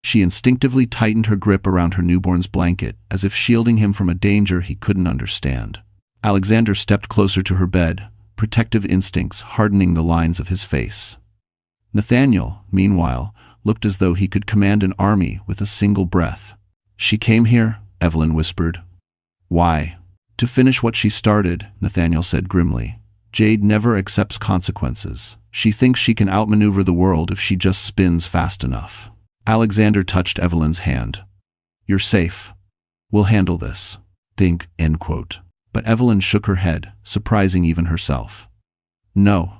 A: She instinctively tightened her grip around her newborn's blanket, as if shielding him from a danger he couldn't understand. Alexander stepped closer to her bed, protective instincts hardening the lines of his face. Nathaniel, meanwhile, looked as though he could command an army with a single breath. She came here, Evelyn whispered. Why? To finish what she started, Nathaniel said grimly. Jade never accepts consequences. She thinks she can outmaneuver the world if she just spins fast enough. Alexander touched Evelyn's hand. You're safe. We'll handle this. Think, end quote. But Evelyn shook her head, surprising even herself. No.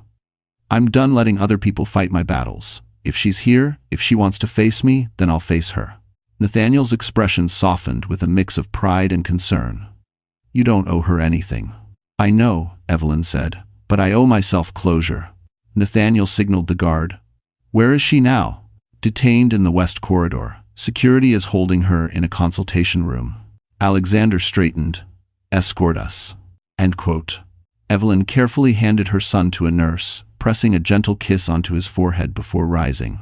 A: I'm done letting other people fight my battles. If she's here, if she wants to face me, then I'll face her. Nathaniel's expression softened with a mix of pride and concern. You don't owe her anything. I know, Evelyn said, but I owe myself closure. Nathaniel signaled the guard. Where is she now? Detained in the west corridor. Security is holding her in a consultation room. Alexander straightened. Escort us. End quote. Evelyn carefully handed her son to a nurse, pressing a gentle kiss onto his forehead before rising.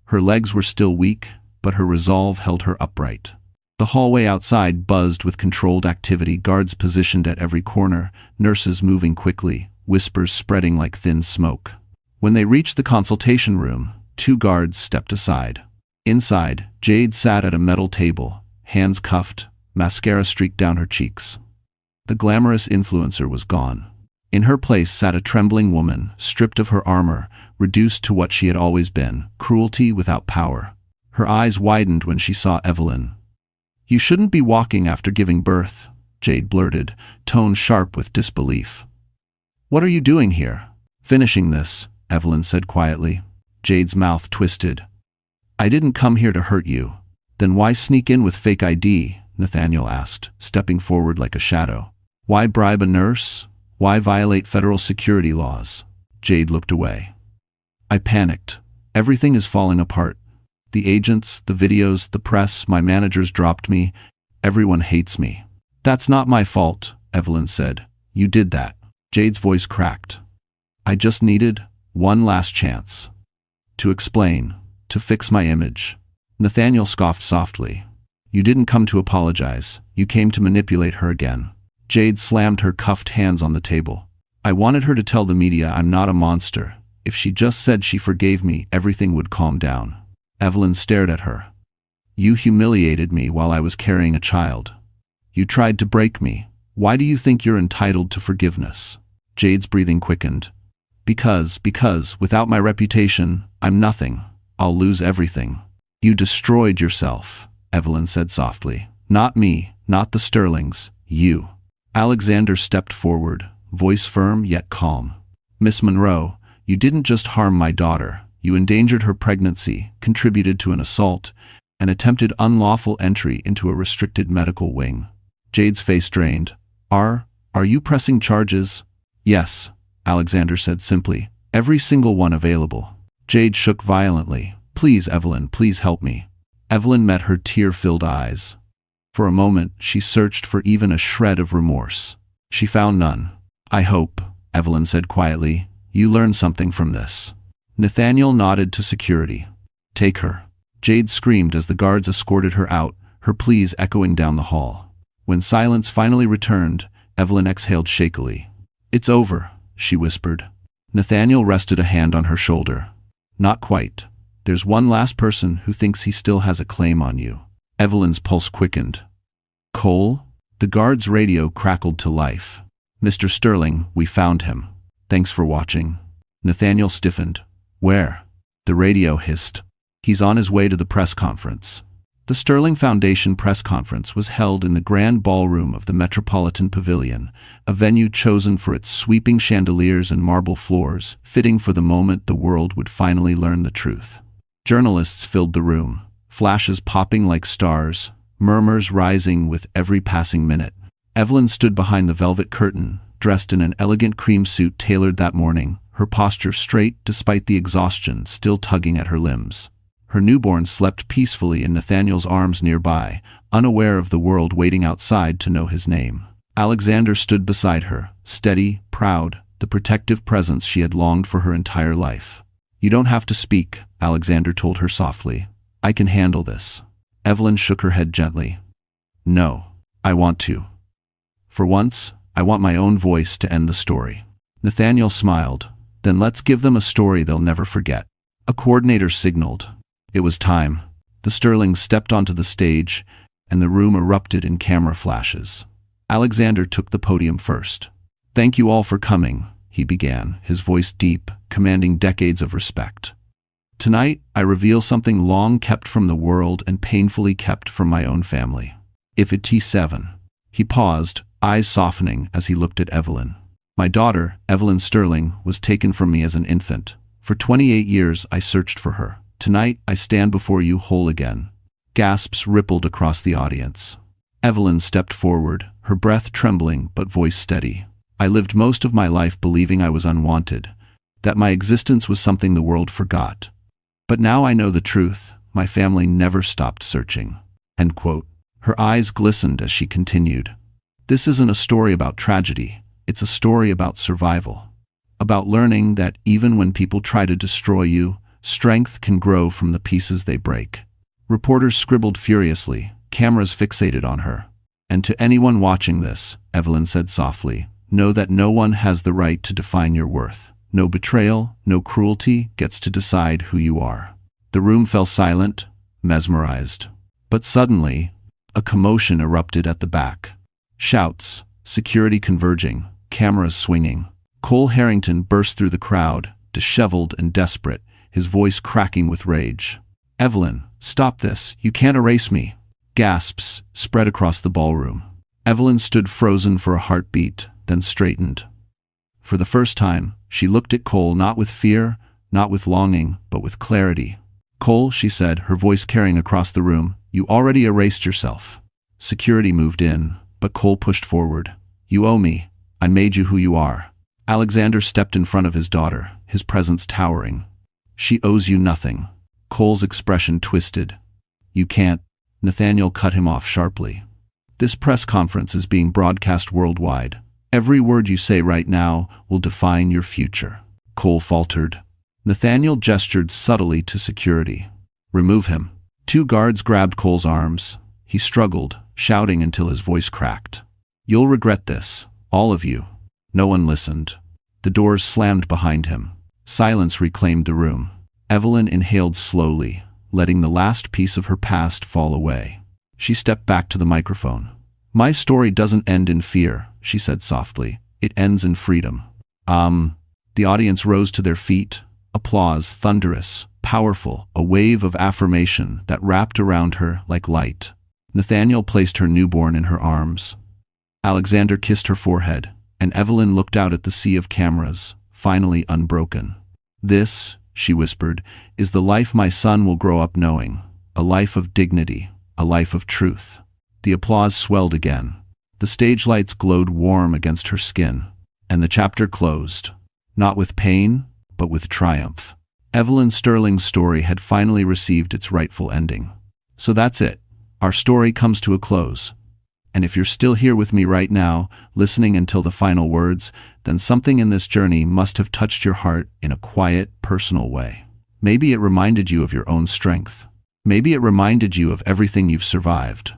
A: Her legs were still weak, but her resolve held her upright. The hallway outside buzzed with controlled activity, guards positioned at every corner, nurses moving quickly, whispers spreading like thin smoke. When they reached the consultation room, 2 guards stepped aside. Inside, Jade sat at a metal table, hands cuffed, mascara streaked down her cheeks. The glamorous influencer was gone. In her place sat a trembling woman, stripped of her armor, reduced to what she had always been, cruelty without power. Her eyes widened when she saw Evelyn. You shouldn't be walking after giving birth, Jade blurted, tone sharp with disbelief. What are you doing here? Finishing this, Evelyn said quietly. Jade's mouth twisted. I didn't come here to hurt you. Then why sneak in with fake ID? Nathaniel asked, stepping forward like a shadow. Why bribe a nurse? Why violate federal security laws? Jade looked away. I panicked. Everything is falling apart. The agents, the videos, the press, my managers dropped me. Everyone hates me. That's not my fault, Evelyn said. You did that. Jade's voice cracked. I just needed one last chance. To explain, to fix my image. Nathaniel scoffed softly. You didn't come to apologize. You came to manipulate her again. Jade slammed her cuffed hands on the table. I wanted her to tell the media I'm not a monster. If she just said she forgave me, everything would calm down. Evelyn stared at her. You humiliated me while I was carrying a child. You tried to break me. Why do you think you're entitled to forgiveness? Jade's breathing quickened. Because, without my reputation, I'm nothing. I'll lose everything. You destroyed yourself, Evelyn said softly. Not me, not the Sterlings, you. Alexander stepped forward, voice firm yet calm. Miss Monroe, you didn't just harm my daughter. You endangered her pregnancy, contributed to an assault, and attempted unlawful entry into a restricted medical wing. Jade's face drained. Are you pressing charges? Yes, Alexander said simply. Every single one available. Jade shook violently. Please, Evelyn, please help me. Evelyn met her tear-filled eyes. For a moment, she searched for even a shred of remorse. She found none. I hope, Evelyn said quietly, you learned something from this. Nathaniel nodded to security. Take her. Jade screamed as the guards escorted her out, her pleas echoing down the hall. When silence finally returned, Evelyn exhaled shakily. It's over, she whispered. Nathaniel rested a hand on her shoulder. Not quite. There's one last person who thinks he still has a claim on you. Evelyn's pulse quickened. Cole? The guard's radio crackled to life. Mr. Sterling, we found him. Thanks for watching. Nathaniel stiffened. Where? The radio hissed. He's on his way to the press conference. The Sterling Foundation press conference was held in the grand ballroom of the Metropolitan Pavilion, a venue chosen for its sweeping chandeliers and marble floors, fitting for the moment the world would finally learn the truth. Journalists filled the room, flashes popping like stars, murmurs rising with every passing minute. Evelyn stood behind the velvet curtain, dressed in an elegant cream suit tailored that morning, her posture straight despite the exhaustion still tugging at her limbs. Her newborn slept peacefully in Nathaniel's arms nearby, unaware of the world waiting outside to know his name. Alexander stood beside her, steady, proud, the protective presence she had longed for her entire life. "You don't have to speak," Alexander told her softly. "I can handle this." Evelyn shook her head gently. "No, I want to. For once, I want my own voice to end the story." Nathaniel smiled. "Then let's give them a story they'll never forget." A coordinator signaled. It was time. The Sterlings stepped onto the stage, and the room erupted in camera flashes. Alexander took the podium first. "Thank you all for coming," he began, his voice deep, commanding decades of respect. "Tonight, I reveal something long kept from the world and painfully kept from my own family. If it T7. He paused, eyes softening as he looked at Evelyn. "My daughter, Evelyn Sterling, was taken from me as an infant. For 28 years, I searched for her. Tonight, I stand before you whole again." Gasps rippled across the audience. Evelyn stepped forward, her breath trembling but voice steady. "I lived most of my life believing I was unwanted, that my existence was something the world forgot. But now I know the truth. My family never stopped searching." End quote. Her eyes glistened as she continued. "This isn't a story about tragedy. It's a story about survival. About learning that even when people try to destroy you, strength can grow from the pieces they break." Reporters scribbled furiously, cameras fixated on her. "And to anyone watching this," Evelyn said softly, "know that no one has the right to define your worth. No betrayal, no cruelty gets to decide who you are." The room fell silent, mesmerized. But suddenly, a commotion erupted at the back. Shouts, security converging, cameras swinging. Cole Harrington burst through the crowd, disheveled and desperate, his voice cracking with rage. "Evelyn, stop this, you can't erase me." Gasps spread across the ballroom. Evelyn stood frozen for a heartbeat, then straightened. For the first time, she looked at Cole not with fear, not with longing, but with clarity. "Cole," she said, her voice carrying across the room, "you already erased yourself." Security moved in, but Cole pushed forward. "You owe me. I made you who you are." Alexander stepped in front of his daughter, his presence towering. "She owes you nothing." Cole's expression twisted. "You can't." Nathaniel cut him off sharply. "This press conference is being broadcast worldwide. Every word you say right now will define your future." Cole faltered. Nathaniel gestured subtly to security. "Remove him." 2 guards grabbed Cole's arms. He struggled, shouting until his voice cracked. "You'll regret this, all of you." No one listened. The doors slammed behind him. Silence reclaimed the room. Evelyn inhaled slowly, letting the last piece of her past fall away. She stepped back to the microphone. "My story doesn't end in fear," she said softly. "It ends in freedom." The audience rose to their feet. Applause, thunderous, powerful, a wave of affirmation that wrapped around her like light. Nathaniel placed her newborn in her arms. Alexander kissed her forehead, and Evelyn looked out at the sea of cameras, finally unbroken. "This," she whispered, "is the life my son will grow up knowing. A life of dignity, a life of truth." The applause swelled again. The stage lights glowed warm against her skin, and the chapter closed. Not with pain, but with triumph. Evelyn Sterling's story had finally received its rightful ending. So that's it. Our story comes to a close. And if you're still here with me right now, listening until the final words, then something in this journey must have touched your heart in a quiet, personal way. Maybe it reminded you of your own strength. Maybe it reminded you of everything you've survived.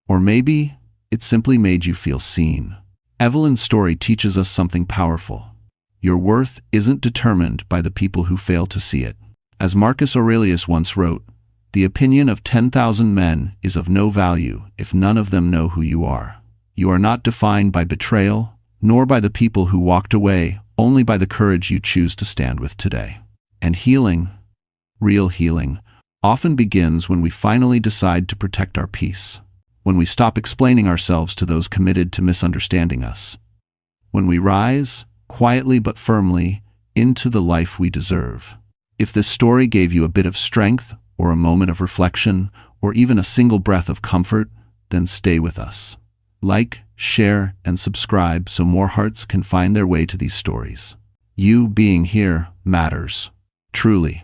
A: Or maybe it simply made you feel seen. Evelyn's story teaches us something powerful. Your worth isn't determined by the people who fail to see it. As Marcus Aurelius once wrote, "The opinion of 10,000 men is of no value if none of them know who you are." You are not defined by betrayal, nor by the people who walked away, only by the courage you choose to stand with today. And healing, real healing, often begins when we finally decide to protect our peace, when we stop explaining ourselves to those committed to misunderstanding us, when we rise, quietly but firmly, into the life we deserve. If this story gave you a bit of strength, or a moment of reflection, or even a single breath of comfort, then stay with us. Like, share, and subscribe so more hearts can find their way to these stories. You being here matters. Truly.